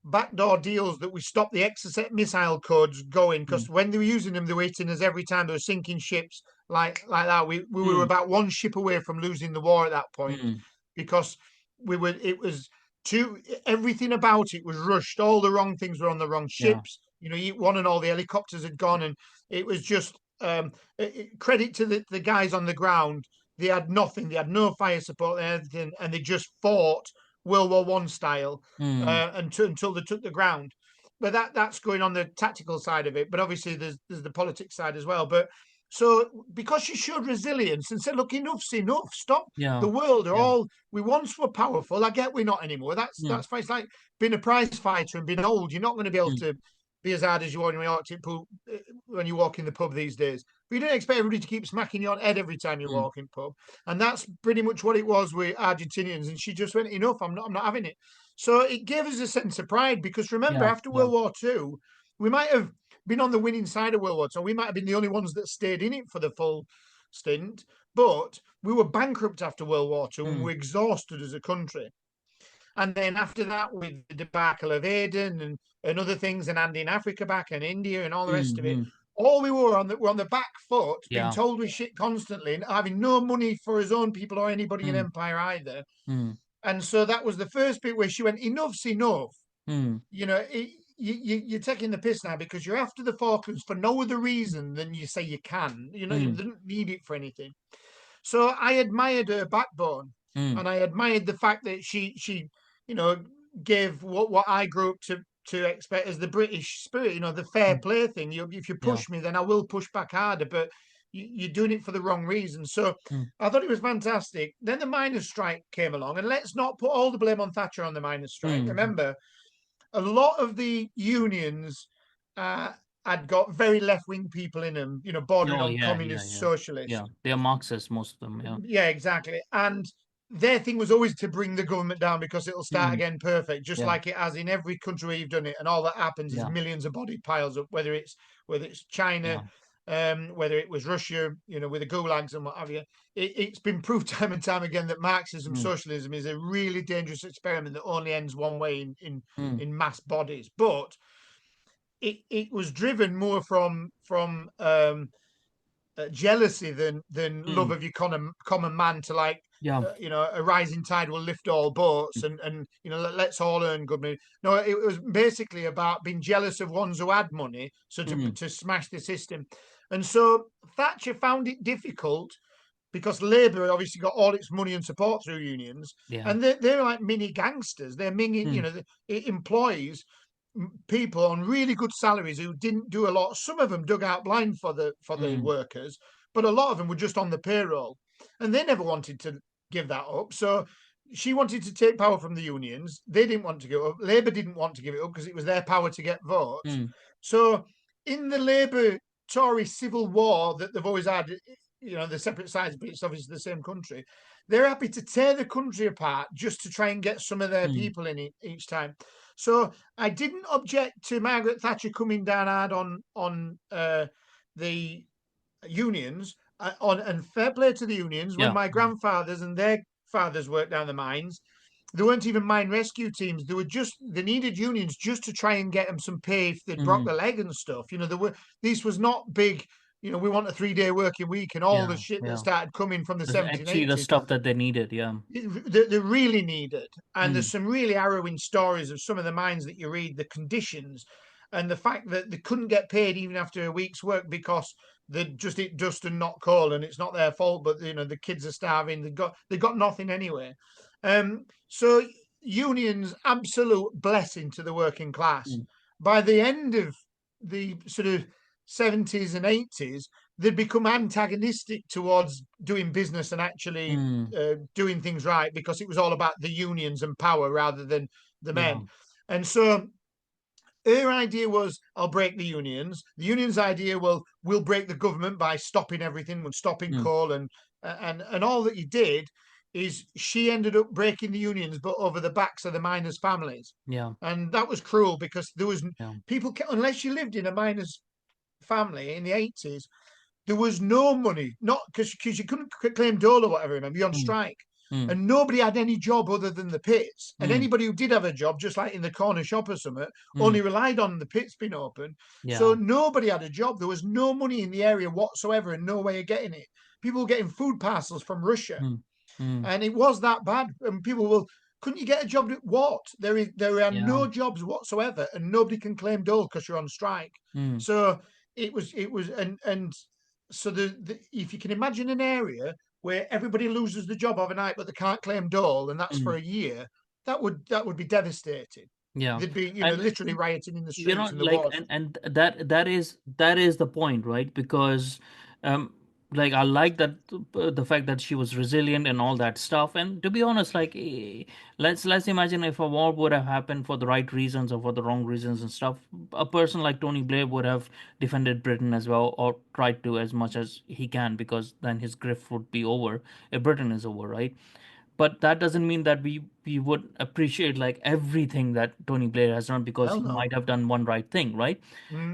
backdoor deals that we stopped the Exocet missile codes going, Mm, because when they were using them, they were hitting us every time. They were sinking ships like that. We were mm, about one ship away from losing the war at that point, mm. because we were it was too everything about it was rushed. All the wrong things were on the wrong Yeah. ships. You know, one and all the helicopters had gone, and it was just credit to the guys on the ground. They had nothing. They had no fire support and everything, and they just fought World War One style until they took the ground. But that's going on the tactical side of it. But obviously, there's the politics side as well. But so because she showed resilience and said, "Look, enough's enough. Stop Yeah. the world. Are Yeah. all we once were powerful. I get we're not anymore. Mm. That's fine. It's like being a prize fighter and being old. You're not going to be able Mm. to be as hard as you are when you walk in the pub these days. But you don't expect everybody to keep smacking you on the head every time you Mm. walk in pub. And that's pretty much what it was with Argentinians. And she just went, enough. I'm not having it. So it gave us a sense of pride because remember, Yeah. after Yeah. World War II, we might have been on the winning side of World War II. We might have been the only ones that stayed in it for the full stint. But we were bankrupt after World War II and Mm. we were exhausted as a country. And then after that, with the debacle of Aden and other things, and Andy in Africa back and India and all the rest of it, Mm. all we were on the back foot, being Yeah. told we shit constantly, and having no money for his own people or anybody in Mm. Empire either. Mm. And so that was the first bit where she went, enough's enough. Mm. You know, you're taking the piss now because you're after the Falklands for no other reason than you say you can. You know, you Mm. didn't need it for anything. So I admired her backbone, Mm. and I admired the fact that she you know gave what I grew up to expect as the British spirit. You know, the fair Mm. play thing. If you Yeah. push me, then I will push back harder. But you're doing it for the wrong reason. So Mm. I thought it was fantastic. Then the miners' strike came along, and let's not put all the blame on Thatcher on the miners' strike. Mm. Remember, a lot of the unions uh, had got very left-wing people in them, you know, bordering Oh, on yeah. Yeah. communist, Yeah. socialist. Yeah. They're Marxists, most of them. Yeah. Yeah, exactly. And their thing was always to bring the government down because it'll start Mm. again perfect, just Yeah. like it has in every country where you've done it. And all that happens is Yeah. millions of body piles up, whether it's China, Yeah. whether it was Russia, you know, with the gulags and what have you. It's been proved time and time again that Marxism, Mm. socialism is a really dangerous experiment that only ends one way Mm. in mass bodies. But it was driven more from jealousy than love Mm. of your common man to like Yeah. you know, a rising tide will lift all boats and you know, let's all earn good money. No, it was basically about being jealous of ones who had money, so Mm. to smash the system. And so Thatcher found it difficult because Labour obviously got all its money and support through unions, Yeah. and they're like mini gangsters. They're mini, you Mm. know, it employs people on really good salaries who didn't do a lot. Some of them dug out blind for the Mm. workers, but a lot of them were just on the payroll, and they never wanted to give that up. So she wanted to take power from the unions. They didn't want to give it up. Labour didn't want to give it up because it was their power to get votes. Mm. So in the Labour Tory civil war that they've always had, you know, the separate sides, but it's obviously the same country. They're happy to tear the country apart just to try and get some of their Mm. people in it each time. So I didn't object to Margaret Thatcher coming down hard on the unions. And fair play to the unions. When Yeah. my grandfathers and their fathers worked down the mines, there weren't even mine rescue teams. They needed unions just to try and get them some pay if they'd broke Mm. their leg and stuff. You know, this was not big. You know, we want a 3-day working week and all the Yeah. shit that Yeah. started coming from the It's actually the 1780s stuff that they needed. Yeah. they really needed. And Mm. there's some really harrowing stories of some of the mines that you read, the conditions, and the fact that they couldn't get paid even after a week's work because they just eat dust and not coal, and it's not their fault. But you know, the kids are starving. They got nothing anyway. So unions, absolute blessing to the working class. Mm. By the end of the sort of 70s and 80s, they'd become antagonistic towards doing business and actually Mm. doing things right because it was all about the unions and power rather than the Yeah. men. And so her idea was, I'll break the unions. The unions' idea, well, we'll break the government by stopping everything, we're stopping Mm. coal, and all that you did is she ended up breaking the unions, but over the backs of the miners' families. Yeah. And that was cruel because there was Yeah. people, unless you lived in a miners' family in the 80s, there was no money, not because you couldn't claim dole or whatever, remember, you're on Mm. strike. Mm. And nobody had any job other than the pits. And Mm. anybody who did have a job, just like in the corner shop or something, Mm. only relied on the pits being open. Yeah. So nobody had a job. There was no money in the area whatsoever and no way of getting it. People were getting food parcels from Russia. Mm. Mm. And it was that bad. And people will, couldn't you get a job at what? There are Yeah. no jobs whatsoever, and nobody can claim dole because you're on strike. Mm. So it was if you can imagine an area where everybody loses the job overnight, but they can't claim dole, and that's for Mm. a year, that would be devastating. Yeah. They'd be, And literally rioting in the you know, streets, and there like, was. and that is the point, right? Because um like, I like that, the fact that she was resilient and all that stuff. And to be honest, like, let's imagine if a war would have happened for the right reasons or for the wrong reasons and stuff, a person like Tony Blair would have defended Britain as well, or tried to as much as he can, because then his grift would be over if Britain is over, right? But that doesn't mean that we would appreciate like everything that Tony Blair has done, because Hell he no. might have done one right thing, right?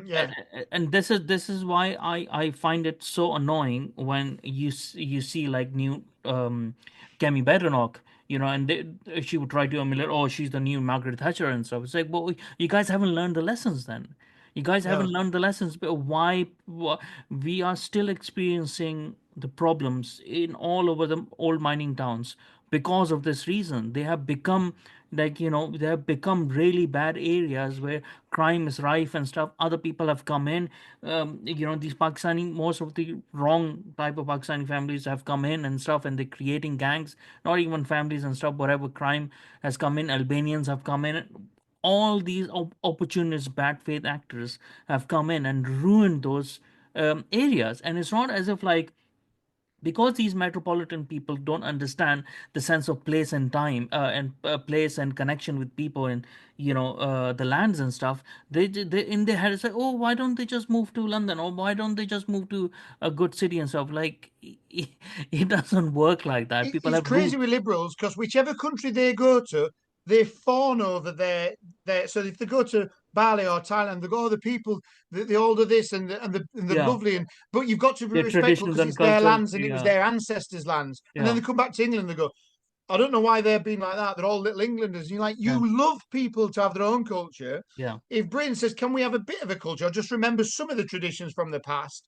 Yeah. And this is why I find it so annoying when you see like new Kemi Badenoch, and she would try to emulate, oh, she's the new Margaret Thatcher and stuff. It's like, well, you guys haven't learned the lessons then. You guys haven't No. learned the lessons, but why we are still experiencing the problems in all over the old mining towns because of this reason. They have become, like, they have become really bad areas where crime is rife and stuff. Other people have come in, these Pakistani, most of the wrong type of Pakistani families have come in and stuff, and they're creating gangs, not even families and stuff, whatever crime has come in. Albanians have come in. All these opportunist bad faith actors have come in and ruined those areas. And it's not as if, like, because these metropolitan people don't understand the sense of place and time, and place and connection with people, and the lands and stuff. They in their head, it's like, oh, why don't they just move to London, or why don't they just move to a good city and stuff? Like, it doesn't work like that. People It's have crazy roots. with liberals because whichever country they go to, they fawn over their. So if they go to Bali or Thailand, they go, oh, the people, the older this and the Yeah, lovely, but you've got to be their respectful traditions because and it's their cultures. lands and it was Yeah, their ancestors' lands. And then yeah, they come back to England, they go, I don't know why they're being like that. They're all little Englanders. And you're like, yeah, you love people to have their own culture. yeah, If Britain says, can we have a bit of a culture? Or just remember some of the traditions from the past.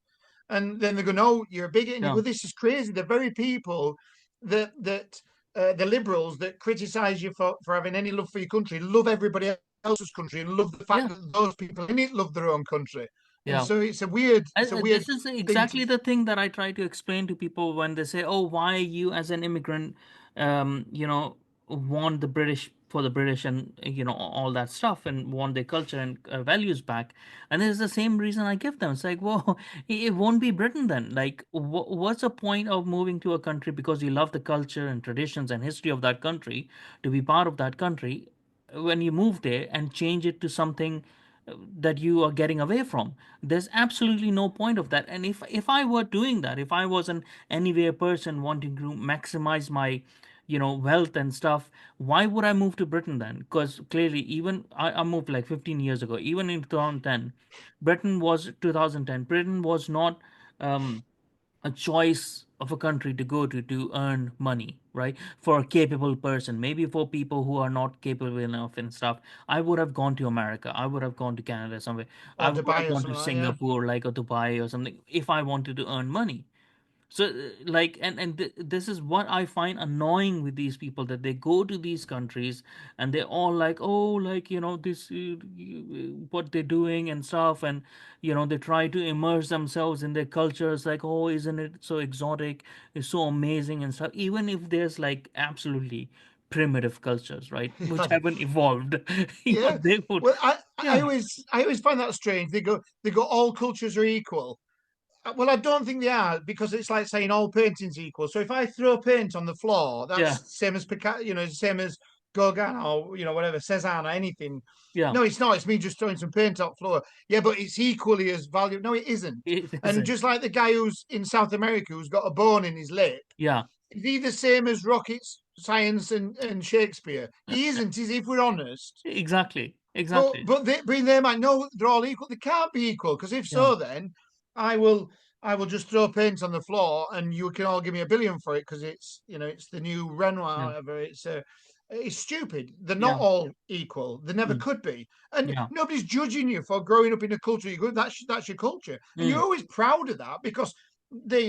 And then they go, no, you're a bigot. And you yeah, go, this is crazy. The very people that the liberals that criticize you for having any love for your country love everybody else's country and love the fact yeah, that those people in it love their own country. And yeah. so it's a weird This is thing to. exactly the thing that I try to explain to people when they say, "Oh, why you as an immigrant, want the British for the British, and all that stuff, and want their culture and values back." And it's the same reason I give them. It's like, well, it won't be Britain then. Like, what's the point of moving to a country because you love the culture and traditions and history of that country, to be part of that country, when you move there and change it to something that you are getting away from? There's absolutely no point of that. And if I were doing that, if I was an anywhere person wanting to maximize my wealth and stuff, why would I move to Britain then? Because clearly, even I moved like 15 years ago. Even in 2010, Britain was not um a choice of a country to go to earn money, right? For a capable person, maybe for people who are not capable enough and stuff. I would have gone to America. I would have gone to Canada somewhere. I Or would have Dubai or gone to something like that, yeah. Singapore, like, or Dubai or something, if I wanted to earn money. So, like, this is what I find annoying with these people, that they go to these countries and they're all like, oh, like, this, what they're doing and stuff, and they try to immerse themselves in their cultures, like, oh, isn't it so exotic, it's so amazing and stuff, even if there's like absolutely primitive cultures, right, which haven't evolved. Yeah. They would. Well, I Yeah, always I always find that strange. They go all cultures are equal. Well, I don't think they are because it's like saying all painting's equal. So if I throw paint on the floor, yeah, that's same as Picasso, same as Gauguin or whatever Cezanne or anything. yeah. No, it's not. It's me just throwing some paint on the floor. Yeah, but it's equally as valuable. No, it isn't. It And isn't. just like the guy who's in South America who's got a bone in his lip, Yeah. is he the same as rockets, science, and Shakespeare? He isn't. Is if we're honest. Exactly, But exactly. but in their mind, no, they're all equal. They can't be equal because if Yeah, so, then I will I will just throw paint on the floor and you can all give me a billion for it because it's the new Renoir, yeah, whatever. It's stupid. They're not yeah, all equal. They never mm, could be. And yeah, nobody's judging you for growing up in a culture you go. That's your culture, and you're mm, always proud of that because they're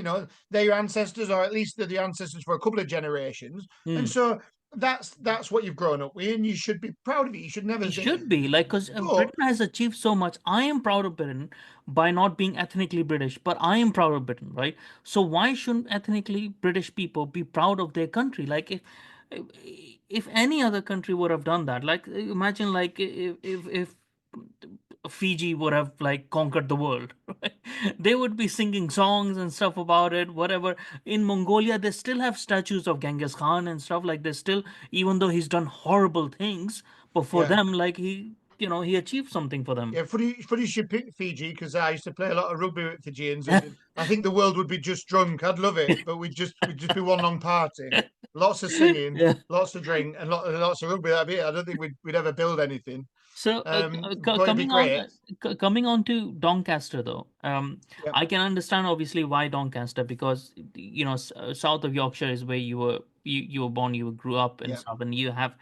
your ancestors, or at least they're the ancestors for a couple of generations. And mm, so that's what you've grown up with, and you should be proud of it. You should never It think. should be like, because But Britain has achieved so much. I am proud of Britain by not being ethnically British, but I am proud of Britain, right? So why shouldn't ethnically British people be proud of their country? Like, if any other country would have done that, like imagine like if Fiji would have like conquered the world, right? They would be singing songs and stuff about it, whatever. In Mongolia, they still have statues of Genghis Khan and stuff like they still, even though he's done horrible things, but for yeah, them, like he achieved something for them. yeah, funny you should pick Fiji, because I used to play a lot of rugby with Fijians, and I think the world would be just drunk. I'd love it, but we'd just be one long party, lots of singing, Yeah. lots of drink, and lots of rugby. That'd be it. I don't think we'd ever build anything. So But it'd be great. coming on to Doncaster though, Yeah, I can understand obviously why Doncaster, because south of Yorkshire is where you were born, you grew up and yeah. stuff, and you have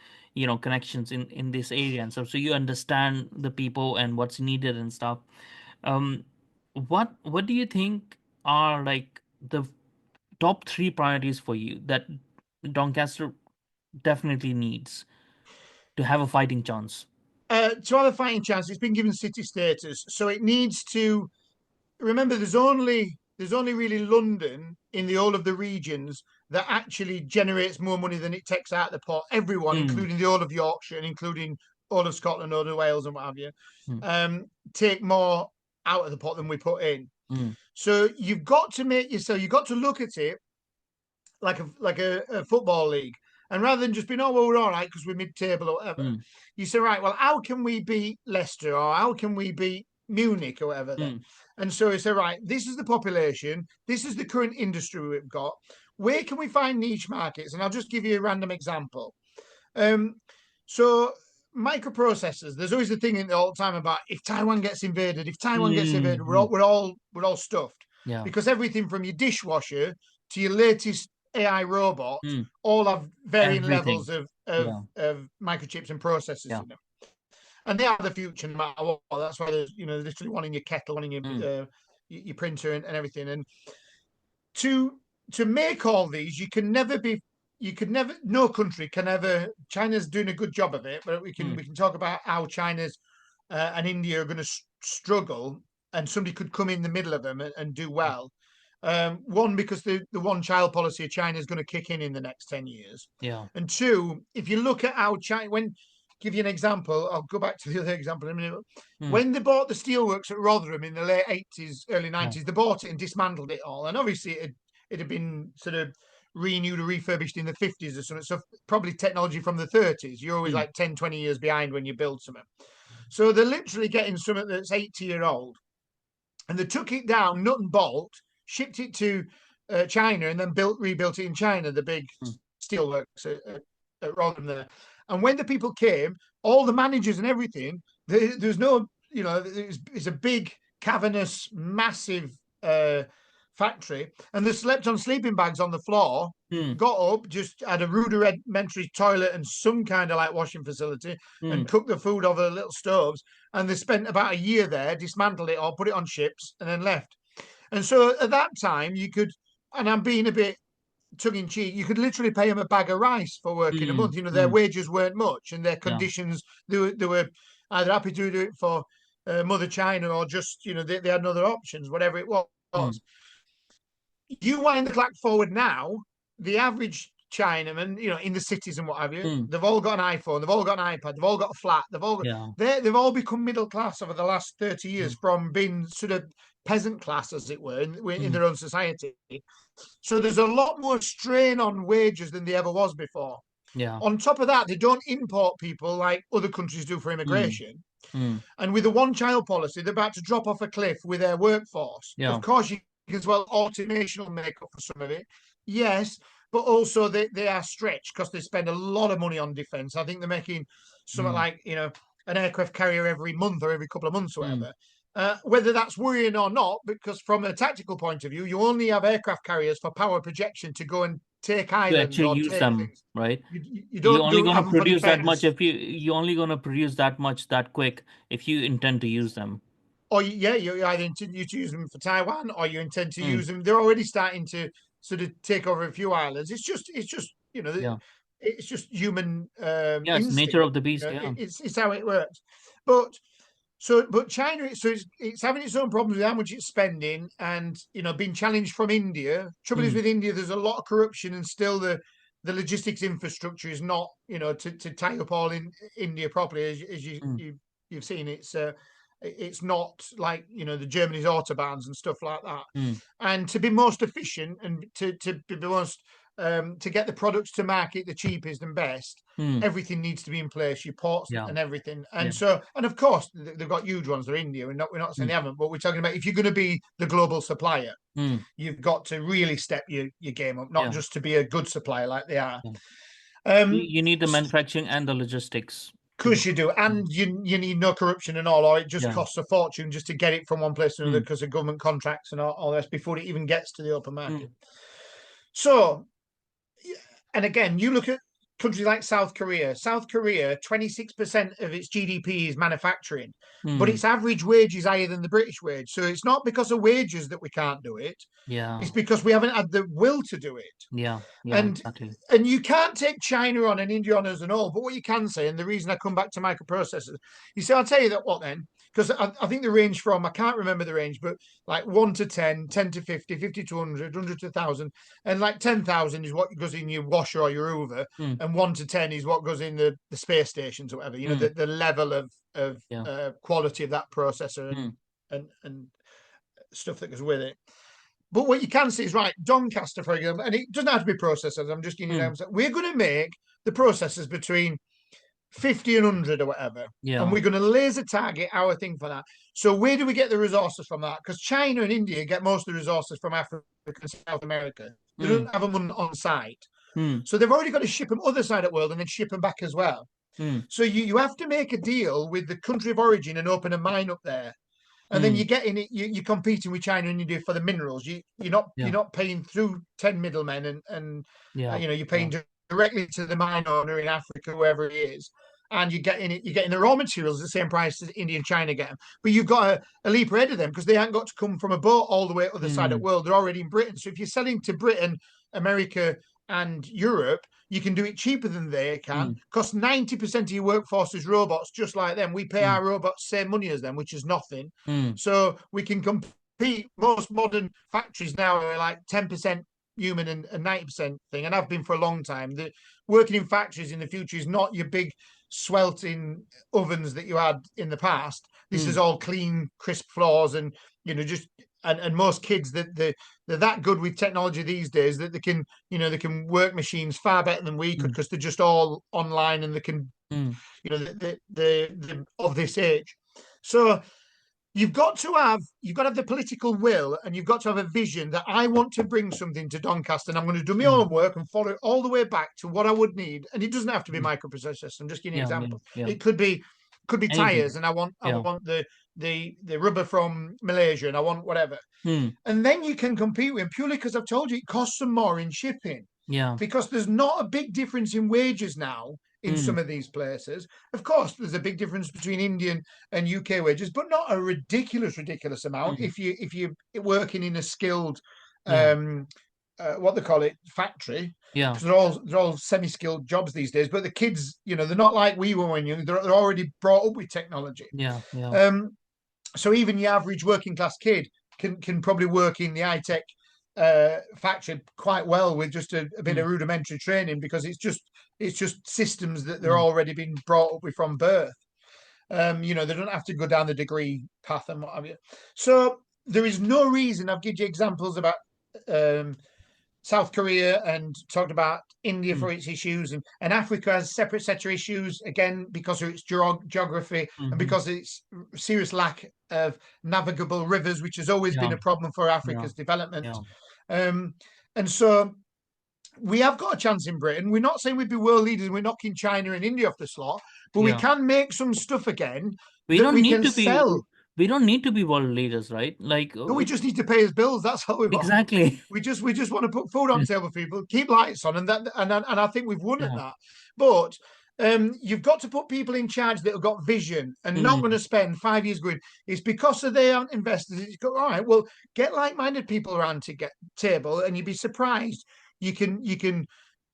connections in this area and stuff, so you understand the people and what's needed and stuff. Um, what do you think are like the top three priorities for you that Doncaster definitely needs to have a fighting chance? To have a fighting chance, it's been given city status, so it needs to. Remember, there's only really London in the whole of the regions that actually generates more money than it takes out of the pot. Everyone, Mm, including the whole of Yorkshire and including all of Scotland, all of Wales, and what have you, mm, take more out of the pot than we put in. mm, So you've got to make yourself. You've got to look at it like a football league. And rather than just being, oh, well, we're all right because we're mid-table or whatever, mm, you say, right, well, how can we beat Leicester, or how can we beat Munich or whatever then? mm, And so you say, right, this is the population, this is the current industry we've got. Where can we find niche markets? And I'll just give you a random example. Um, so microprocessors, there's always the thing in the all the time about if Taiwan gets invaded, mm. we're all stuffed, Yeah. because everything from your dishwasher to your latest AI robots Mm. all have varying Everything. levels Yeah. of microchips and processors Yeah. in them, and they are the future no matter what. That's why there's literally one in your kettle, one in Mm. your printer, and everything. And to to make all these, you could never, no country can ever. China's doing a good job of it, but we can Mm. we can talk about how China's and India are going to struggle, and somebody could come in the middle of them and do well. One, because the one child policy of China is going to kick in the next 10 years. Yeah. And two, if you look at how China, give you an example, I'll go back to the other example in a minute. Mm. When they bought the steelworks at Rotherham in the late 80s, early Yeah. 90s, they bought it and dismantled it all. And obviously it had been sort of renewed or refurbished in the 50s or something. So probably technology from the 30s. You're always Mm. like 10, 20 years behind when you build something. So they're literally getting something that's 80-year old. And they took it down, nut and bolt, shipped it to China, and then rebuilt it in China, the big Mm. steelworks at Rotherham there. And when the people came, all the managers and everything, there's no, it's a big, cavernous, massive factory, and they slept on sleeping bags on the floor. Mm. Got up, just had a rudimentary toilet and some kind of like washing facility, and Mm. cooked the food over little stoves. And they spent about a year there, dismantled it all, put it on ships, and then left. And so at that time, you could, and I'm being a bit tongue in cheek, you could literally pay them a bag of rice for working a Mm. month. Their Mm. wages weren't much, and their Yeah. conditions, they were either happy to do it for Mother China, or just, they had other options, whatever it was. Mm. You wind the clock forward now, the average Chinaman, in the cities and what have you, Mm. they've all got an iPhone, they've all got an iPad, they've all got a flat, Yeah. they've all become middle class over the last 30 years, Mm. from being sort of peasant class, as it were, in Mm. their own society. So there's a lot more strain on wages than there ever was before. Yeah. On top of that, they don't import people like other countries do for Mm. immigration. Mm. And with the one child policy, they're about to drop off a cliff with their workforce. Of Yeah. course, as well, automation will make up for some of it. Yes, but also they are stretched because they spend a lot of money on defence. I think they're making something Mm. like, an aircraft carrier every month or every couple of months or Mm. whatever. Whether that's worrying or not, because from a tactical point of view, you only have aircraft carriers for power projection to go and take To islands actually or use take them, things. right? You You're don't only going to have them for produce that much defence. if you're only going to produce that much that quick if you intend to use them. Or yeah, you either intend to use them for Taiwan, or you intend to Mm. use them. They're already starting to sort of take over a few islands. It's just Yeah. it's just human Yeah, it's nature instinct. of the beast. Yeah. It's how it works. But but China, it's having its own problems with how much it's spending, and being challenged from India. Trouble is Mm, with India, there's a lot of corruption, and still the logistics infrastructure is not, to tie up all in India properly, as mm, you've seen. It's not like the Germany's autobahns and stuff like that. mm, And to be most efficient and to be most to get the products to market the cheapest and best, mm. everything needs to be in place, your ports Yeah. and everything. Yeah. And of course they've got huge ones. They're India. We're not saying Mm, they haven't, but we're talking about if you're going to be the global supplier, mm. you've got to really step your game up, not Yeah. just to be a good supplier like they are. Yeah. Um, You need the manufacturing and the logistics of to course go. you do, Mm. and you need no corruption and all, or it just Yeah. costs a fortune just to get it from one place to another Mm, because of government contracts and all this before it even gets to the open market. mm, So, and again, you look at countries like South Korea. South Korea, 26% of its GDP is manufacturing, but mm. its average wage is higher than the British wage. So it's not because of wages that we can't do it. It's Yeah. because we haven't had the will to do it. Yeah. Yeah. And Exactly. and you can't take China on and India on as an all, but what you can say, and the reason I come back to microprocessors, you see, I'll tell you that what then, because I think the range from, I can't remember the range, but like 1 to 10, 10 to 50, 50 to 100, 100 to 1,000, and like 10,000 is what goes in your washer or your Hoover, Mm, and 1 to 10 is what goes in the space stations or whatever, mm. the level of Yeah. quality of that processor Mm, and stuff that goes with it. But what you can see is, right, Doncaster, for example, and it doesn't have to be processors. I'm just giving you an mm. example. We're going to make the processors between 50 and 100 or whatever. And Yeah. we're going to laser target our thing for that. So where do we get the resources from that? Because China and India get most of the resources from Africa and South America. They Mm, don't have them on site. mm, So they've already got to ship them other side of the world and then ship them back as well. mm. So you have to make a deal with the country of origin and open a mine up there, and then Mm. you get in it. You're competing with China and India for the minerals. You're Yeah. not paying through 10 middlemen, and Yeah. you're Yeah. paying directly to the mine owner in Africa, wherever it is, and you're getting the raw materials at the same price as India and China get them. But you've got a leap ahead of them because they haven't got to come from a boat all the way to the other side of the Mm, world. They're already in Britain. So if you're selling to Britain, America, and Europe, you can do it cheaper than they can. mm, Because 90% of your workforce is robots, just like them. We pay mm, our robots same money as them, which is nothing. mm. So we can compete. Most modern factories now are like 10% human and 90% thing, and I've been for a long time. The working in factories in the future is not your big sweltering ovens that you had in the past. This is Mm, all clean, crisp floors, and just and most kids that they're that good with technology these days that they can work machines far better than we could mm, because they're just all online and they can mm. the of this age. So you've got to have the political will, and you've got to have a vision that I want to bring something to Doncaster, and I'm going to do my Mm, own work and follow it all the way back to what I would need. And it doesn't have to be mm. microprocessors. I'm just giving you an Yeah. Yeah. example. Yeah. It could be Anything. tires, and I want I Yeah. want the rubber from Malaysia, and I want whatever. Mm, And then you can compete with them purely because I've told you it costs them more in shipping, yeah. because there's not a big difference in wages now in Mm, some of these places. Of course, there's a big difference between Indian and UK wages, but not a ridiculous amount mm. if you're working in a skilled Yeah. um what they call it, factory, Yeah. because they're all semi-skilled jobs these days. But the kids, they're not like we were when young. They're already brought up with technology. Yeah. Yeah. Um, so even your average working class kid can probably work in the high tech factory quite well with just a bit Mm, of rudimentary training, because it's just systems that they're mm. already been brought up with from birth. They don't have to go down the degree path and what have you. So there is no reason. I've given you examples about um, South Korea and talked about India Mm, for its issues, and Africa has a separate set of issues, again, because of its geography and mhm. because of its serious lack of navigable rivers, which has always Yeah. been a problem for Yeah. Africa's development. Yeah. Um, and so we have got a chance in Britain. We're not saying we'd be world leaders. We're knocking China and India off the slot, but we Yeah. can make some stuff again We that don't we need can to be. sell. We don't need to be world leaders, right? Like But we just need to pay his bills. That's all we want. exactly. We just want to put food on the table for people, keep lights on, and I think we've won at Yeah. that. But you've got to put people in charge that have got vision and not going Mm, to spend 5 years going. It's because of they aren't investors. It's go, all right. Well, get like-minded people around to get table, and you'd be surprised. You can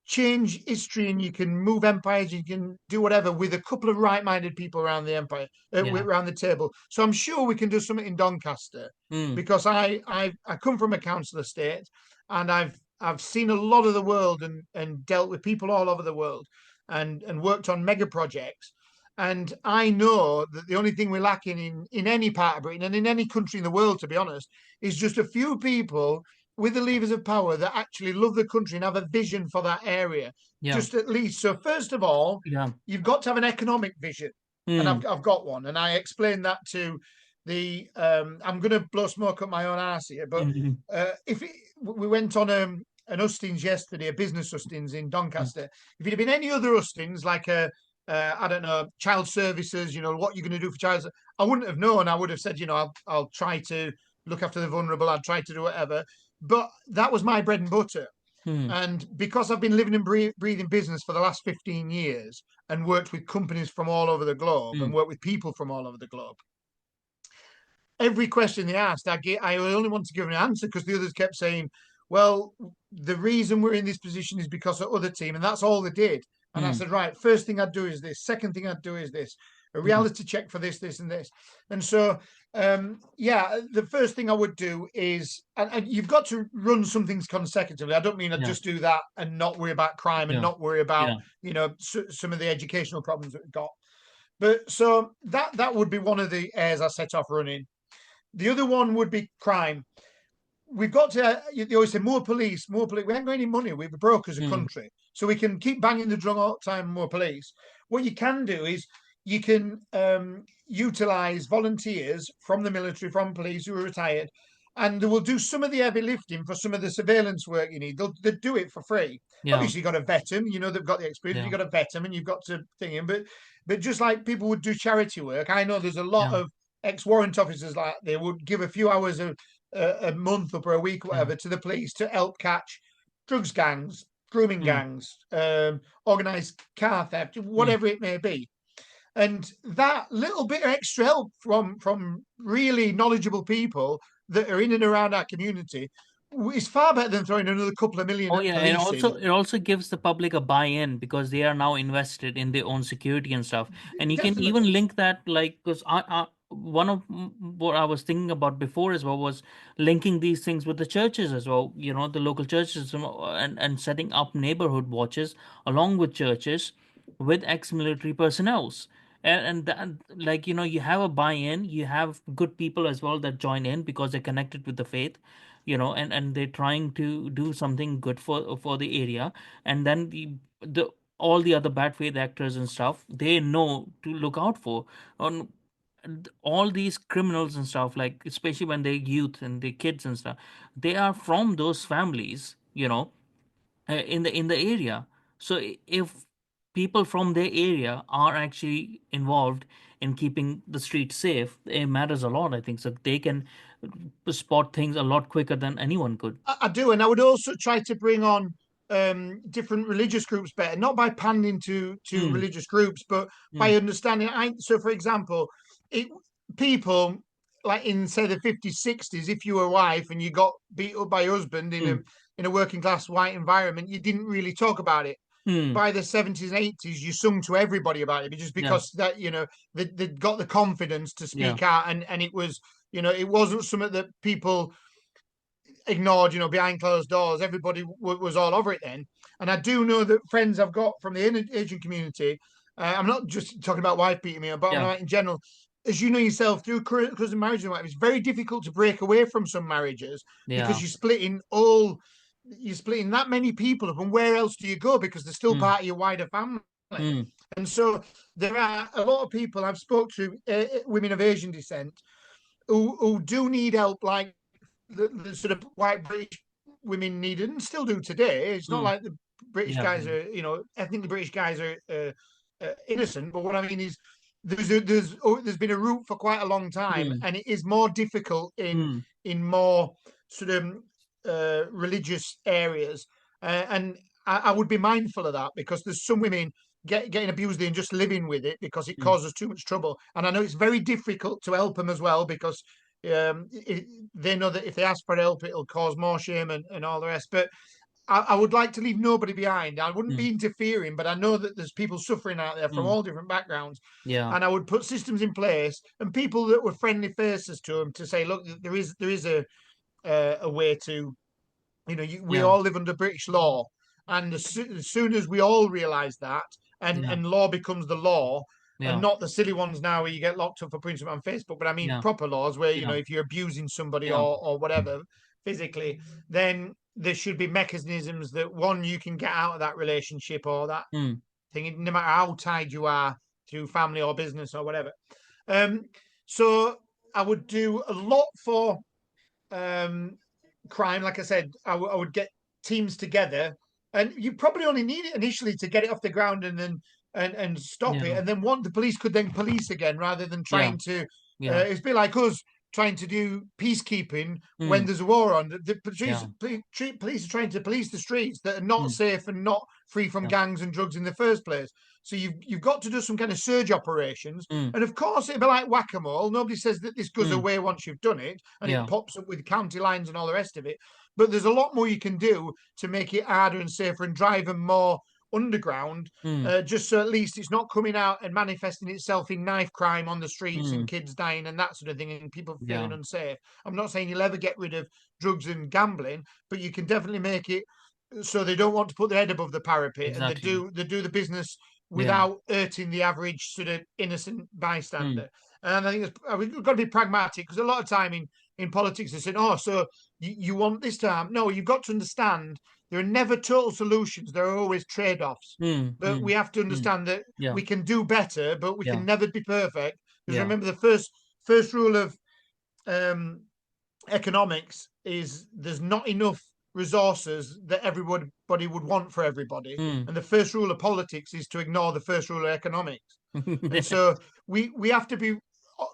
change history and you can move empires, you can do whatever with a couple of right-minded people around the empire, Yeah. around the table. So I'm sure we can do something in Doncaster, Mm. because I come from a council estate, and I've seen a lot of the world, and dealt with people all over the world, and worked on mega projects. And I know that the only thing we're lacking in any part of Britain and in any country in the world, to be honest, is just a few people with the levers of power that actually love the country and have a vision for that area. Yeah. Just at least. So first of all, Yeah. you've got to have an economic vision, and Mm. I've got one, and I explained that to the. I'm going to blow smoke up my own arse here, but Mm. if we went on an hustings yesterday, a business hustings in Mm. Doncaster. If it had been any other hustings, like a I don't know, child services, what you're going to do for child. I wouldn't have known. I would have said, I'll try to look after the vulnerable. I'd try to do whatever. But that was my bread and butter. Mm. And because I've been living and breathing business for the last 15 years and worked with companies from all over the globe and Mm. worked with people from all over the globe, every question they asked, I only wanted to give an answer because the others kept saying, well, the reason we're in this position is because of other team. And that's all they did. And I Mm. said, right, first thing I'd do is this. Second thing I'd do is this. A Mm. reality check for this, this, and this. And so, yeah, the first thing I would do is, and you've got to run some things consecutively. I don't mean I'd Yeah. just do that and not worry about crime and Yeah. not worry about, Yeah. some of the educational problems that we've got. But so that would be one of the airs I set off running. The other one would be crime. We've got to, you always say, more police, more police. We haven't got any money. We're broke as a Mm. country. So we can keep banging the drum all the time, more police. What you can do is you can utilize volunteers from the military, from police who are retired, and they will do some of the heavy lifting for some of the surveillance work you need. They'll do it for free. Yeah. Obviously, you've got to vet them. They've got the experience. Yeah. You've got to vet them, and you've got to thing them. But just like people would do charity work, I know there's a lot Yeah. of ex-warrant officers like they would give a few hours a month or a week or Yeah. whatever to the police to help catch drugs gangs, grooming Mm. gangs, organized car theft, Mm. whatever it may be. And that little bit of extra help from really knowledgeable people that are in and around our community is far better than throwing another couple of million Oh at yeah, and policing. it also gives the public a buy-in because they are now invested in their own security and stuff. And you can Definitely. even link that, like, because one of what I was thinking about before as well was linking these things with the churches as well. The local churches, and setting up neighborhood watches along with churches with ex-military personnels. And that, like, you have a buy-in, you have good people as well that join in because they're connected with the faith, and they're trying to do something good for the area. And then the all the other bad faith actors and stuff, they know to look out for on all these criminals and stuff, like especially when they're youth and they're kids and stuff. They are from those families, in the area. So if people from their area are actually involved in keeping the streets safe, it matters a lot, I think. So they can spot things a lot quicker than anyone could. I do, and I would also try to bring on different religious groups better, not by pandering to Mm. religious groups, but by Mm. understanding. So, for example, it people like in say the 50s, 60s, if you were a wife and you got beat up by your husband Mm. in a working class white environment, you didn't really talk about it. Mm. By the 70s and 80s, you sung to everybody about it just Yeah. because that they got the confidence to Yeah. speak out, and it was it wasn't something that people ignored, behind closed doors. Everybody was all over it then. And I do know that friends I've got from the Asian community, I'm not just talking about wife beating me, but I'm Yeah. like in general, as you know yourself, through cousin marriages and whatever, it's very difficult to break away from some marriages because Yeah. you're splitting that many people up, and where else do you go? Because they're still Mm. part of your wider family. Mm. And so there are a lot of people I've spoke to, women of Asian descent, who do need help, like the sort of white British women needed and still do today. It's not Mm. like the British Yeah. guys are, ethnically British guys are innocent. But what I mean is, there's been a route for quite a long time, Mm. and it is more difficult Mm. in more sort of religious areas, and I would be mindful of that because there's some women getting abused and just living with it because it Mm. causes too much trouble. And I know it's very difficult to help them as well because they know that if they ask for help, it'll cause more shame and all the rest. But I would like to leave nobody behind. I wouldn't mm, be interfering, but I know that there's people suffering out there from mm, all different backgrounds, yeah, and I would put systems in place and people that were friendly faces to them to say, look, there is a way to, we yeah, all live under British law, and as soon as we all realise that, yeah, and law becomes the law, and yeah, not the silly ones now where you get locked up for putting something on Facebook, but I mean yeah, proper laws where yeah, if you're abusing somebody yeah, or whatever physically, then there should be mechanisms that one you can get out of that relationship or that mm, thing, no matter how tied you are through family or business or whatever. Um, so I would do a lot for um, crime. Like I said, I would get teams together, and you probably only need it initially to get it off the ground and then and stop it, yeah, and then the police could then police again rather than yeah, trying to. yeah, It's a bit like us trying to do peacekeeping when mm, there's a war on. The yeah, police are trying to police the streets that are not mm, safe and not free from yeah, gangs and drugs in the first place. So you've got to do some kind of surge operations, mm, and of course it'll be like whack-a-mole. Nobody says that this goes mm, away once you've done it, and it yeah, pops up with county lines and all the rest of it. But there's a lot more you can do to make it harder and safer and drive them more underground, mm, just so at least it's not coming out and manifesting itself in knife crime on the streets and mm, kids dying and that sort of thing and people yeah, feeling unsafe. I'm not saying you'll ever get rid of drugs and gambling, but you can definitely make it so they don't want to put their head above the parapet, and they exactly, do the business yeah, without hurting the average sort of innocent mm, bystander. And I think we've got to be pragmatic, because a lot of time in politics they say, oh, so you want this to happen. No, you've got to understand there are never total solutions. There are always trade-offs. mm, But mm, we have to mm, understand that yeah, we can do better, but we yeah, can never be perfect. Because yeah, remember, the first rule of um, economics is there's not enough resources that everybody would want for everybody. mm, And the first rule of politics is to ignore the first rule of economics. And so we have to be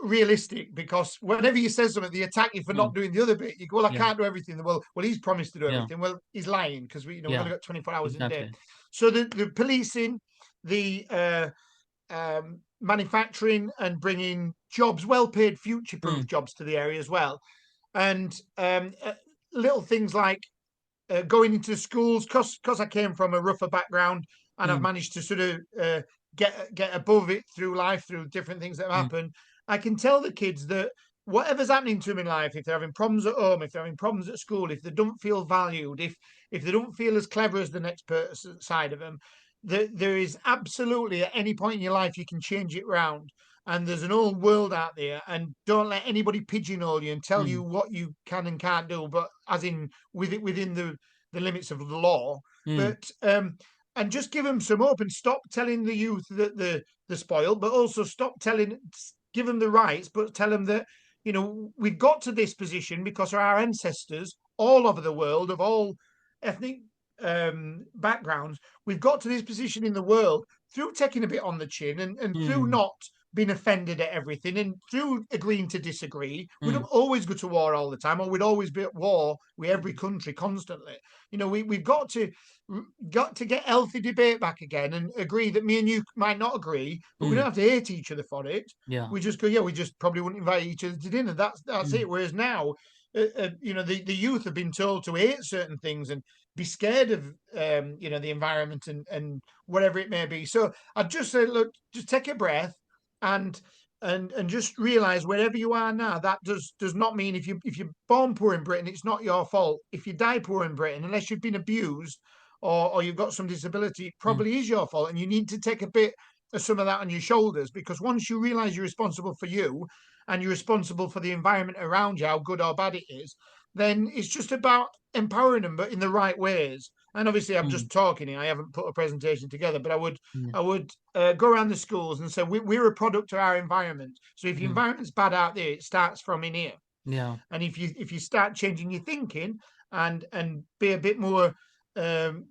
realistic, because whenever you say something, they attack you for mm, not doing the other bit. You go, well, I yeah, can't do everything. Well, he's promised to do yeah, everything. Well, he's lying, because we've yeah, only got 24 hours in a day. exactly, So the policing, the manufacturing, and bringing jobs, well-paid, future-proof mm, jobs to the area as well, and little things like going into schools, because I came from a rougher background, and I've mm, managed to sort of get above it through life, through different things that have mm, happened. I can tell the kids that whatever's happening to them in life, if they're having problems at home, if they're having problems at school, if they don't feel valued, if they don't feel as clever as the next person side of them, there is absolutely, at any point in your life, you can change it round. And there's an old world out there, and don't let anybody pigeonhole you and tell you mm, what you can and can't do, but as in within the limits of the law. mm, But and just give them some hope, and stop telling the youth that they're spoiled, but also stop telling, give them the rights, but tell them that we've got to this position because of our ancestors all over the world, of all ethnic backgrounds. We've got to this position in the world through taking a bit on the chin, and through mm, not being offended at everything, and through agreeing to disagree. We don't mm, always go to war all the time, or we'd always be at war with every country constantly. We've got to get healthy debate back again, and agree that me and you might not agree, but we don't mm, have to hate each other for it. yeah, We just go, yeah, we just probably wouldn't invite each other to dinner. That's mm, it. Whereas now, the youth have been told to hate certain things and be scared of the environment, and whatever it may be. So I'd just say, look, just take a breath, and and just realize, wherever you are now, that does not mean, if you're born poor in Britain, it's not your fault. If you die poor in Britain, unless you've been abused, or you've got some disability, it mm, probably is your fault, and you need to take a bit of some of that on your shoulders, because once you realize you're responsible for you, and you're responsible for the environment around you, how good or bad it is, then it's just about empowering them, but in the right ways. And obviously, I'm mm, just talking here. I haven't put a presentation together, but mm, I would go around the schools and say, we're a product of our environment. So if the mm, environment's bad out there, it starts from in here. yeah, And if you start changing your thinking, and be a bit more um,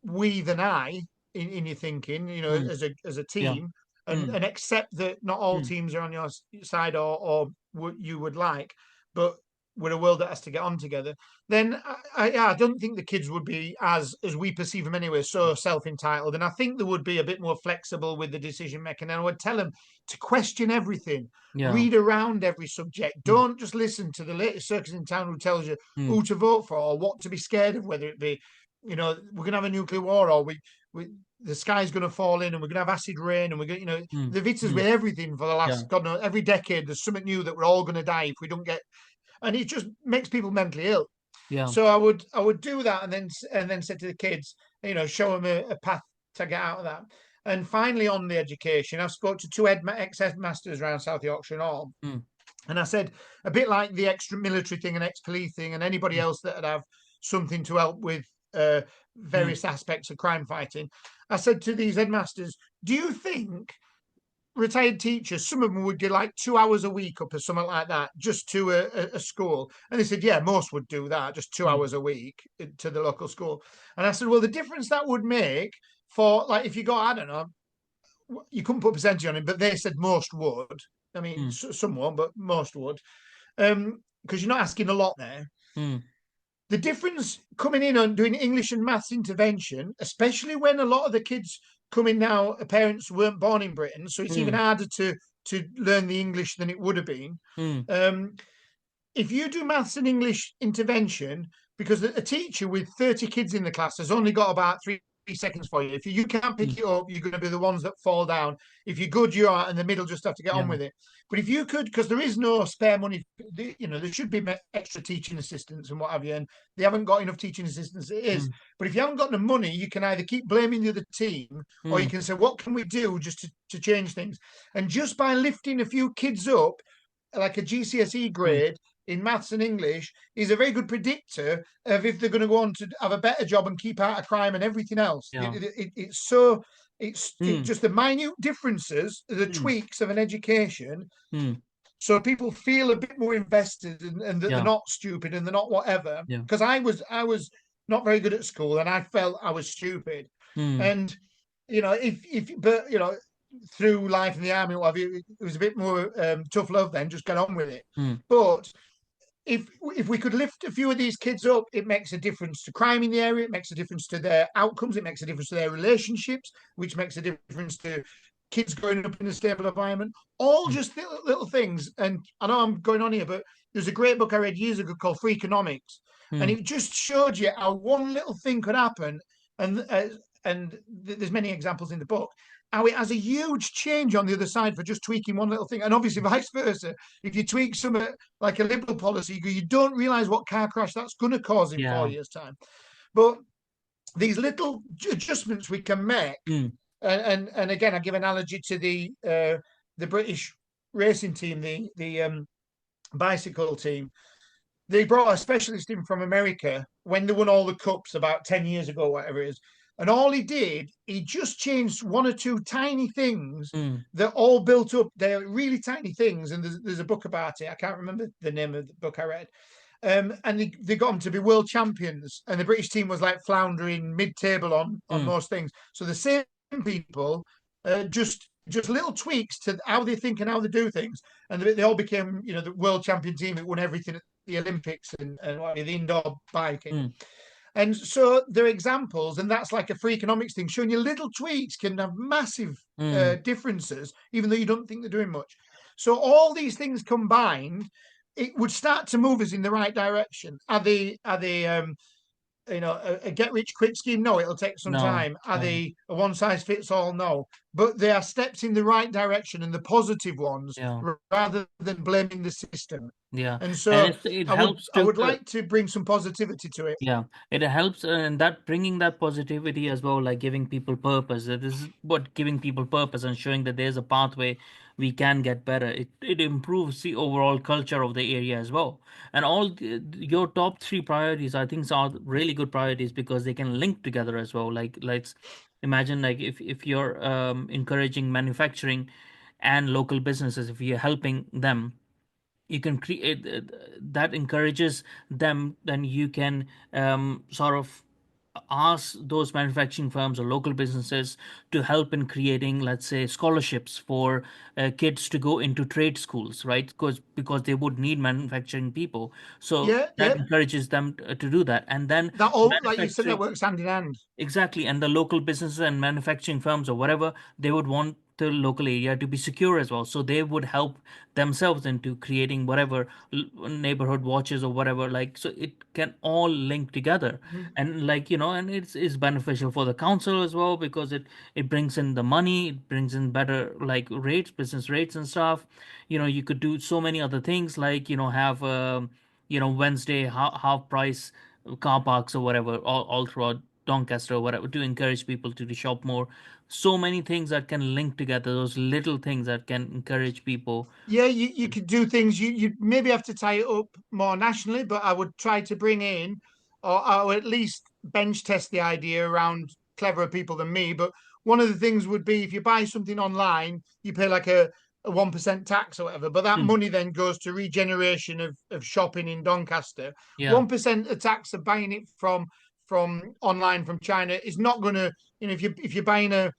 we than I in your thinking, mm, as a yeah, team, and mm, accept that not all mm, teams are on your side, or what you would like, but we're a world that has to get on together. Then I don't think the kids would be, as we perceive them anyway, so self-entitled, and I think they would be a bit more flexible with the decision making. And I would tell them to question everything, yeah, read around every subject. mm, Don't just listen to the latest circus in town who tells you mm, who to vote for or what to be scared of, whether it be we're gonna have a nuclear war, or we the sky's gonna fall in, and we're gonna have acid rain, and we're gonna, mm, they've hit us mm, with everything for the yeah, last God knows every decade. There's something new that we're all gonna die if we don't get, and it just makes people mentally ill. yeah, So I would do that, and then say to the kids, show them a path to get out of that. And finally, on the education, I've spoke to two ex-headmasters around South Yorkshire and all, mm, and I said, a bit like the extra military thing and ex-police thing, and anybody mm, else that would have something to help with uh, mm, various aspects of crime fighting. I said to these headmasters, do you think retired teachers, some of them would get like 2 hours a week up or something like that, just to a school? And they said, yeah, most would do that, just two mm, hours a week to the local school. And I said, well, the difference that would make for, like, if you got, I don't know, you couldn't put a percentage on it, but they said most would. I mean, mm, some won't, but most would. Because you're not asking a lot there. mm, The difference coming in on doing English and maths intervention, especially when a lot of the kids coming now, parents weren't born in Britain, so it's even mm, harder to learn the English than it would have been. mm, Um, if you do maths and English intervention, because a teacher with 30 kids in the class has only got about 3 seconds for you. If you can't pick mm, it up, you're going to be the ones that fall down. If you're good, you are, and the middle just have to get on yeah, with it. But if you could, because there is no spare money, there should be extra teaching assistants and what have you, and they haven't got enough teaching assistants. It is. mm, But if you haven't got the money, you can either keep blaming the other team, or you mm, can say, what can we do just to change things? And just by lifting a few kids up, like a GCSE mm, grade in maths and English, is a very good predictor of if they're going to go on to have a better job and keep out of crime and everything else. yeah, It's mm, just the minute differences, the mm, tweaks of an education, mm, so people feel a bit more invested, and that they're yeah, not stupid and they're not whatever. yeah, Because I was not very good at school, and I felt I was stupid. mm, And if but through life in the army, whatever, it was a bit more tough love. Then just get on with it. mm, But if we could lift a few of these kids up, it makes a difference to crime in the area. It makes a difference to their outcomes. It makes a difference to their relationships, which makes a difference to kids growing up in a stable environment. All mm, just little things. And I know I'm going on here, but there's a great book I read years ago called Free Economics, and mm, it just showed you how one little thing could happen. And there's many examples in the book, how it has a huge change on the other side for just tweaking one little thing. And obviously vice versa. If you tweak some like a liberal policy, you don't realize what car crash that's going to cause in yeah, 4 years' time. But these little adjustments we can make, mm, and again, I give an analogy to the British racing team, the bicycle team. They brought a specialist in from America when they won all the cups about 10 years ago, whatever it is. And all he did, he just changed one or two tiny things mm, that all built up. They're really tiny things. And there's a book about it. I can't remember the name of the book I read. And they got them to be world champions. And the British team was like floundering mid-table on mm, most things. So the same people, just little tweaks to how they think and how they do things, and they all became, the world champion team that won everything at the Olympics and the indoor biking. mm, And so they're examples, and that's like a free economics thing, showing you little tweaks can have massive mm, differences, even though you don't think they're doing much. So all these things combined, it would start to move us in the right direction. Are they a get rich quick scheme? No, it'll take some no, time. Are no, they a one size fits all? No, but they are steps in the right direction, and the positive ones, yeah, rather than blaming the system. yeah, And and so it I would helps I to would like to bring some positivity to it. yeah, it helps in that bringing that positivity as well, like giving people purpose. This is what giving people purpose and showing that there's a pathway we can get better. It improves the overall culture of the area as well. And your top three priorities, I think, are really good priorities because they can link together as well. Like let's imagine like if you're encouraging manufacturing and local businesses, if you're helping them you can create that encourages them, then you can sort of ask those manufacturing firms or local businesses to help in creating, let's say, scholarships for kids to go into trade schools, right? Because they would need manufacturing people, so Yeah, that yeah. encourages them to do that. And then That all, like you said, that manufacturing, works hand in hand. exactly, and the local businesses and manufacturing firms or whatever, they would want the local area to be secure as well. So they would help themselves into creating whatever neighborhood watches or whatever. Like so, it can all link together, Mhm. and and it's beneficial for the council as well because it brings in the money, it brings in better like rates, business rates and stuff. You could do so many other things like have Wednesday half price car parks or whatever all throughout Doncaster or whatever to encourage people to shop more. So many things that can link together, those little things that can encourage people. Yeah, you could do things. You maybe have to tie it up more nationally, but I would try to bring in, or at least bench test the idea around cleverer people than me. But one of the things would be if you buy something online, you pay like a 1% tax or whatever, but that Mm, money then goes to regeneration of shopping in Doncaster. yeah. 1% of tax of buying it from online from China is not going to, if you're buying a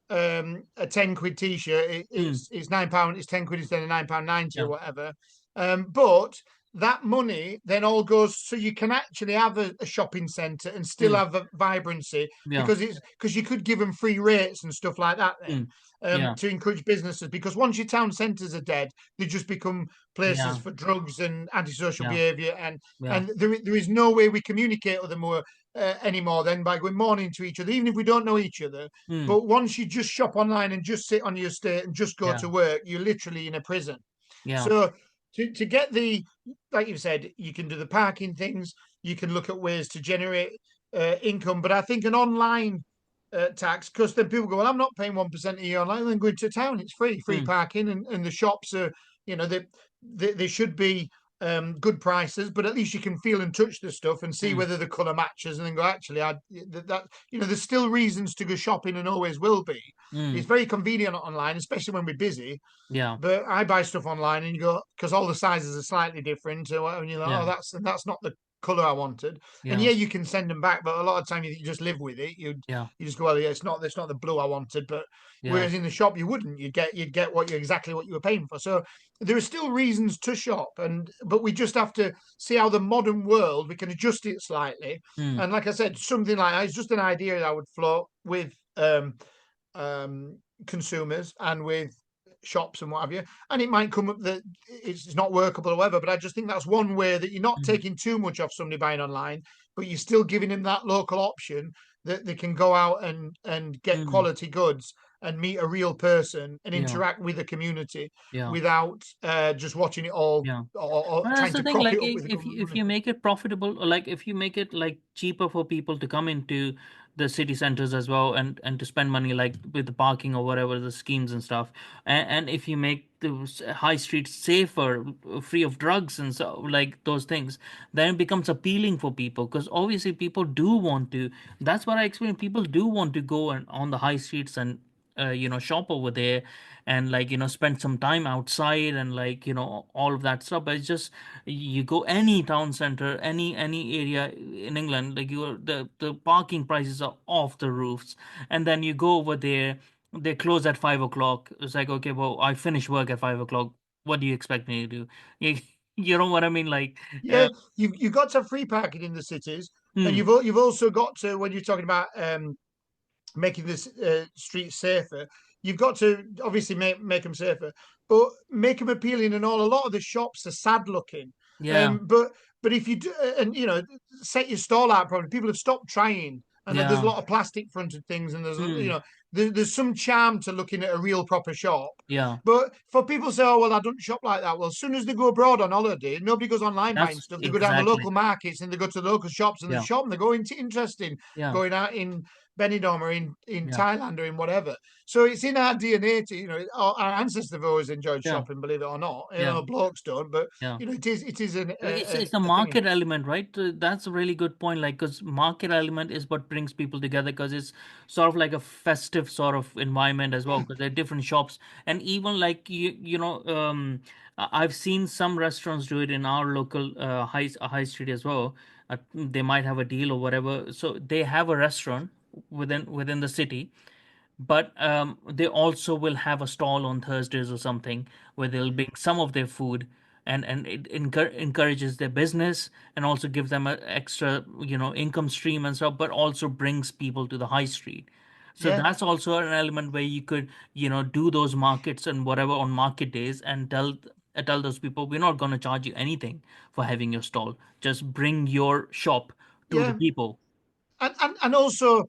10 quid t-shirt, Mm, it's £9, it's 10 quid instead of £9.90 or yeah. whatever. But that money then all goes so you can actually have a shopping centre and still Mm, have a vibrancy yeah. because you could give them free rates and stuff like that then, Mm, yeah. to encourage businesses, because once your town centres are dead, they just become places Yeah. for drugs and antisocial Yeah. behaviour, Yeah. and there is no way we communicate with them more anymore than by going morning to each other, even if we don't know each other. Mm, But once you just shop online and just sit on your estate and just go yeah. to work, you're literally in a prison. Yeah. So to get like you said, you can do the parking things, you can look at ways to generate income. But I think an online tax, because then people go, well, I'm not paying 1% a year online, then going to town, it's free Mm, parking, and the shops are, they should be good prices, but at least you can feel and touch the stuff and see mm, whether the colour matches, and then go, actually, there's still reasons to go shopping and always will be. mm, It's very convenient online, especially when we're busy. yeah. But I buy stuff online and you go, because all the sizes are slightly different. And you're like, oh, Yeah. that's not the color I wanted. And Yeah. yeah, you can send them back, but a lot of the time you just live with it. Yeah. You just go, well, yeah, it's not the blue I wanted. But Yeah. whereas in the shop you wouldn't, you'd get exactly what you were paying for. So there are still reasons to shop, but we just have to see how the modern world we can adjust it slightly. Mm, And like I said, something like that is just an idea that I would float with um, consumers and with shops and what have you. And it might come up that it's not workable or whatever, but I just think that's one way that you're not mm, taking too much off somebody buying online, but you're still giving them that local option that they can go out and get mm, quality goods and meet a real person and yeah. interact with the community Yeah. without just watching it all, Yeah. or Well, that's trying the to thing. prop Like, it up with the government if money. you make it profitable, or like if you make it like cheaper for people to come into the city centers as well, and to spend money like with the parking or whatever the schemes and stuff, and if you make the high streets safer, free of drugs and so like those things, then it becomes appealing for people because obviously people do want to. That's what I experienced. People do want to go and on the high streets and shop over there and spend some time outside and all of that stuff. But it's just you go any town center, any area in England, like the parking prices are off the roofs, and then you go over there, they close at 5 o'clock. It's like, okay, well, I finish work at 5 o'clock. What do you expect me to do? you, you know what I mean, like Yeah, you've got to have free parking in the cities, and hmm, you've also got to, when you're talking about making this streets safer, you've got to obviously make them safer, but make them appealing. And all, a lot of the shops are sad looking. yeah, But if you do, and set your stall out properly, people have stopped trying. And there's a yeah, lot of plastic fronted things, and hmm, there's some charm to looking at a real proper shop. yeah. But for people say, oh well, I don't shop like that. Well, as soon as they go abroad on holiday, nobody goes online buying That's stuff. They go down the exactly. local markets and they go to the local shops and they Yeah, shop and they go into interesting, yeah, going out in Benidorm or in yeah, Thailand or in whatever. So it's in our DNA to, our ancestors have always enjoyed yeah, shopping, believe it or not. yeah, blokes don't, but yeah. it is It's a a thing. market element, right? That's a really good point. Like, because market element is what brings people together. Because it's sort of like a festive sort of environment as well. Because there are different shops, and even like I've seen some restaurants do it in our local high street as well. They might have a deal or whatever, so they have a restaurant within the city, but they also will have a stall on Thursdays or something where they'll bring some of their food, and it encourages their business and also gives them an extra income stream and stuff, but also brings people to the high street. So Yeah. that's also an element where you could, do those markets and whatever on market days and tell those people, we're not going to charge you anything for having your stall. Just bring your shop to the Yeah. people. And also,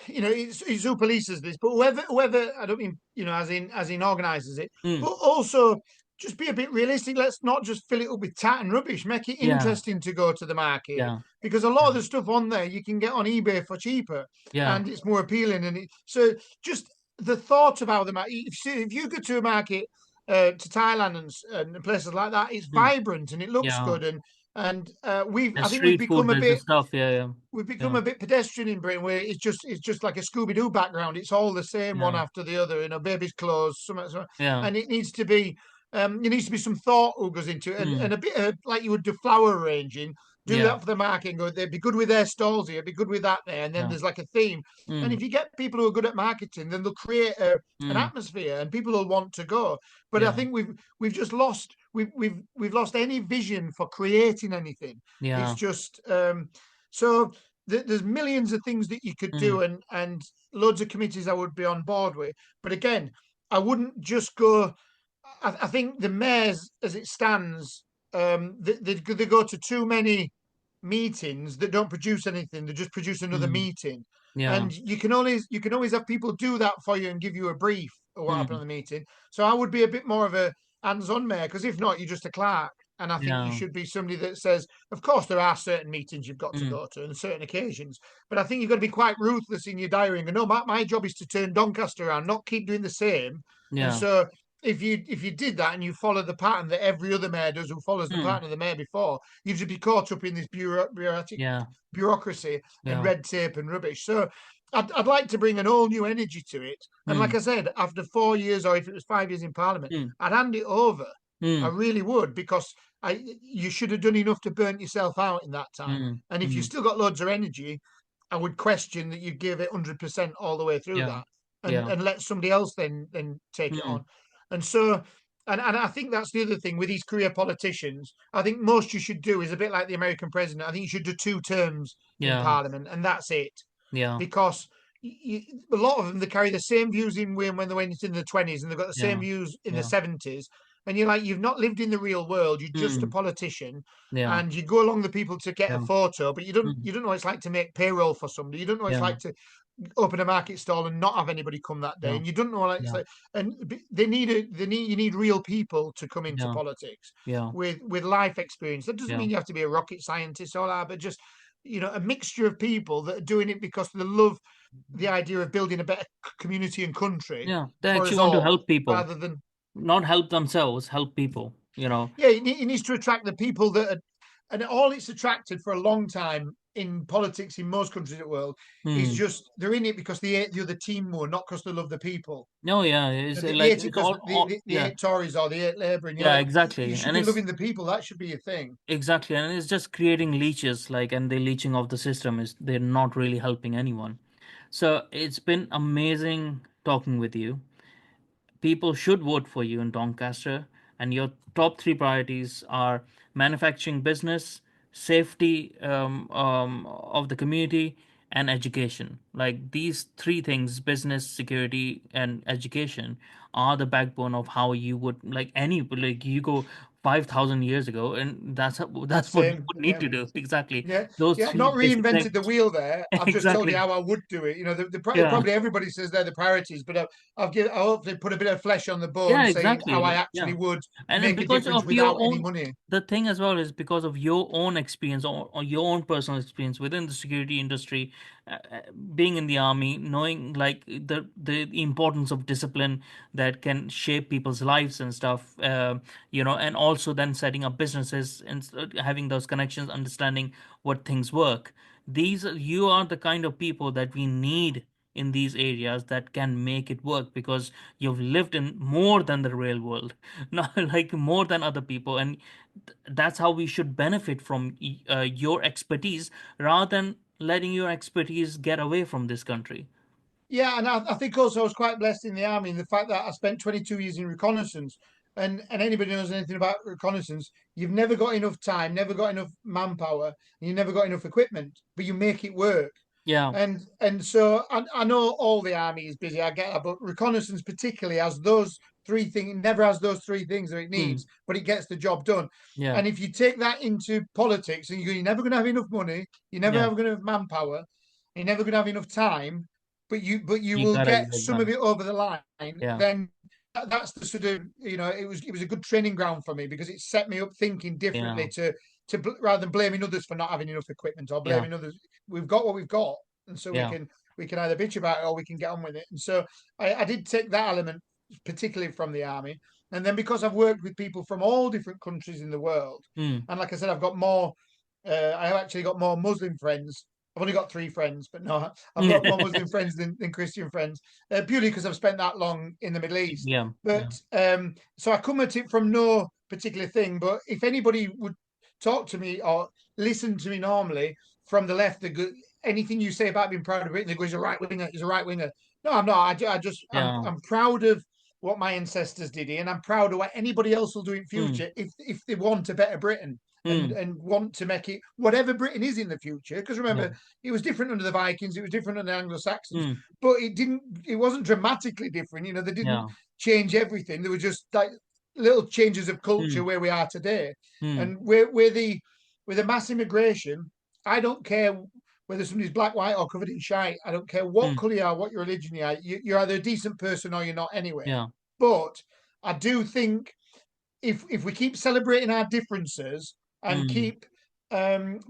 it's who polices this, but whoever, I don't mean, as in organizes it, Mm, but also just be a bit realistic. Let's not just fill it up with tat and rubbish. Make it yeah, interesting to go to the market, yeah, because a lot of yeah, the stuff on there you can get on eBay for cheaper, yeah. and it's more appealing. So just the thought about the market. If you go to a market, to Thailand and places like that, it's Mm, vibrant and it looks yeah. good, and The I think we've street food, become a there's the bit stuff. Yeah, yeah, we've become yeah, a bit pedestrian in Britain, where it's just like a Scooby Doo background. It's all the same, one yeah, after the other. Baby's clothes, something, yeah. and it needs to be. There needs to be some thought who goes into it, Mm, and a bit of, like you would do flower arranging. Do yeah, that for the market and go. They'd be good with their stalls here. Be good with that there, and then yeah. there's like a theme. And Mm, if you get people who are good at marketing, then they'll create an mm, atmosphere, and people will want to go. But I yeah, think we've just lost we've lost any vision for creating anything. It's yeah. just so there's millions of things that you could Mm, do, and loads of committees I would be on board with. But again, I wouldn't just go. I think the mayors, as it stands, they go to too many meetings that don't produce anything. They just produce another mm, meeting, yeah. and you can always have people do that for you and give you a brief of what happened Mm, on the meeting. So I would be a bit more of a hands-on mayor, because if not, you're just a clerk. And I think you yeah. should be somebody that says, of course, there are certain meetings you've got to Mm, go to and certain occasions, but I think you've got to be quite ruthless in your diary and go, no, my job is to turn Doncaster around, not keep doing the same. And yeah. so if you did that and you follow the pattern that every other mayor does, who follows the Mm, pattern of the mayor before, you'd just be caught up in this bureaucratic yeah, bureaucracy and yeah. red tape and rubbish. So I'd like to bring an all new energy to it. And like Mm, I said, after 4 years, or if it was 5 years in Parliament, mm, I'd hand it over. I mm, really would, because you should have done enough to burn yourself out in that time. mm, And if you mm, still got loads of energy, I would question that you give it 100% all the way through yeah, that, and yeah. and let somebody else then take it Mm, on. And so, and I think that's the other thing with these career politicians. I think most you should do is a bit like the American president. I think you should do 2 terms in yeah, Parliament, and that's it, yeah, because a lot of them, they carry the same views in when they went in the 20s, and they've got the same yeah, views in the yeah. 70s. And you're like, you've not lived in the real world. You're just a Mm, politician, yeah, and you go along the people to get a yeah. photo, but you don't Mm, you don't know what it's like to make payroll for somebody. You don't know what it's yeah, like to open a market stall and not have anybody come that day, yeah, and you don't know what it's yeah, like. And you need real people to come into yeah, politics yeah, with life experience. That doesn't yeah. mean you have to be a rocket scientist or that, but just a mixture of people that are doing it because they love the idea of building a better community and country Yeah. They for actually us want to all, help people, rather than not help themselves, help people, you know. yeah, it needs to attract the people that are, and all it's attracted for a long time in politics in most countries of the world is Hmm. just they're in it because they hate the other team more, not because they love the people. No, yeah, it's They like hate it it's because all they yeah, hate Tories or they hate Labour, and you're yeah, like, exactly. you should And be it's loving the people. That should be your thing. exactly, and it's just creating leeches, like, and the leeching of the system is they're not really helping anyone. So it's been amazing talking with you. People should vote for you in Doncaster, and your top three priorities are manufacturing business, safety of the community, and education. Like these three things, business, security, and education, are the backbone of how you would like you go 5,000 years ago, and that's what you Same, would need yeah. to do exactly. Yeah, Those yeah. I've three not basic things. reinvented the wheel there. I've just told you Exactly. how I would do it. Yeah. Probably everybody says they're the priorities, but I'll hopefully put a bit of flesh on the bone, Yeah, saying how I exactly. Yeah. actually would And make a because difference of your without any own, money. the thing as well is because of your own experience or your own personal experience within the security industry, being in the army, knowing like the importance of discipline that can shape people's lives and stuff, and also then setting up businesses and having those connections, understanding what things work. You are the kind of people that we need in these areas that can make it work because you've lived in more than the real world, not like more than other people, and that's how we should benefit from your expertise rather than letting your expertise get away from this country. Yeah, and I think also I was quite blessed in the army in the fact that I spent 22 years in reconnaissance. And anybody knows anything about reconnaissance, you've never got enough time, never got enough manpower, and you never got enough equipment, but you make it work. Yeah. And so I know all the army is busy. I get that, but reconnaissance particularly has those three things. Never has those three things that it Mm. needs, but it gets the job done. Yeah. And if you take that into politics, and you're never going to have enough money, you're never Yeah. going to have manpower, you're never going to have enough time, but you You will gotta get get some of done. it over the line. Yeah. Then that's the sort of, it was a good training ground for me, because it set me up thinking Yeah. differently to rather than blaming others for not having enough equipment, or Yeah. blaming others. We've got what we've got, and so we Yeah. can we can either bitch about it or we can get on with it. And so I did take that element particularly from the army. And then because I've worked with people from all different countries in the world, Mm. and like I said, I've actually got more Muslim friends. I've only got three friends, but no, I've got more Muslim friends than Christian friends, purely because I've spent that long in the Middle East. Yeah. Yeah. But so I come at it from no particular thing. But if anybody would talk to me or listen to me normally from the left, anything you say about being proud of Britain, they go, he's a right winger, he's a right winger. No, I'm not. Yeah. I'm proud of what my ancestors did here, and I'm proud of what anybody else will do in Mm. future if they want a better Britain, and Mm. and want to make it whatever Britain is in the future. Because Yeah. remember, it was different under the Vikings, it was different under the Anglo-Saxons, Mm. but it wasn't dramatically different. They didn't Yeah. change everything. There were just like little changes of culture Mm. where we are today, Mm. and with the mass immigration. I don't care whether somebody's black, white, or covered in shite. I don't care what Mm. colour you are, what your religion you are. You're either a decent person or you're not anyway. Yeah. But I do think if we keep celebrating our differences and Mm. keep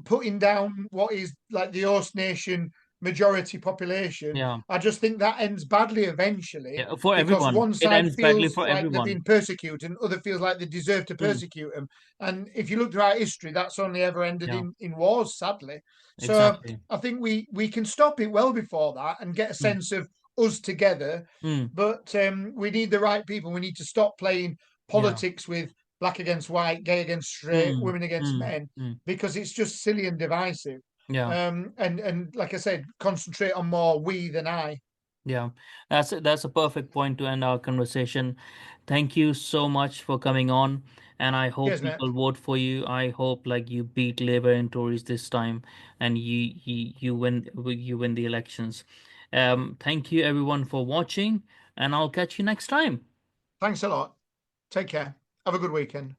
putting down what is like the host nation majority population, Yeah. I just think that ends badly eventually, Yeah. For because everyone, one it side ends badly feels for like they're everyone. being persecuted and other feels like they deserve to Mm. persecute them. And if you look throughout history, that's only ever ended Yeah. in wars, sadly. So Exactly. I think we can stop it well before that and get a Mm. sense of us together. Mm. But we need the right people. We need to stop playing Yeah. politics with black against white, gay against straight, Mm. women against Mm. men, Mm. because it's just silly and divisive. Yeah. And like I said, concentrate on more we than I. Yeah, that's a perfect point to end our conversation. Thank you so much for coming on, and I hope Cheers, mate. people vote for you. I hope like you beat Labour and Tories this time, and you win the elections. Thank you everyone for watching, and I'll catch you next time. Thanks a lot. Take care. Have a good weekend.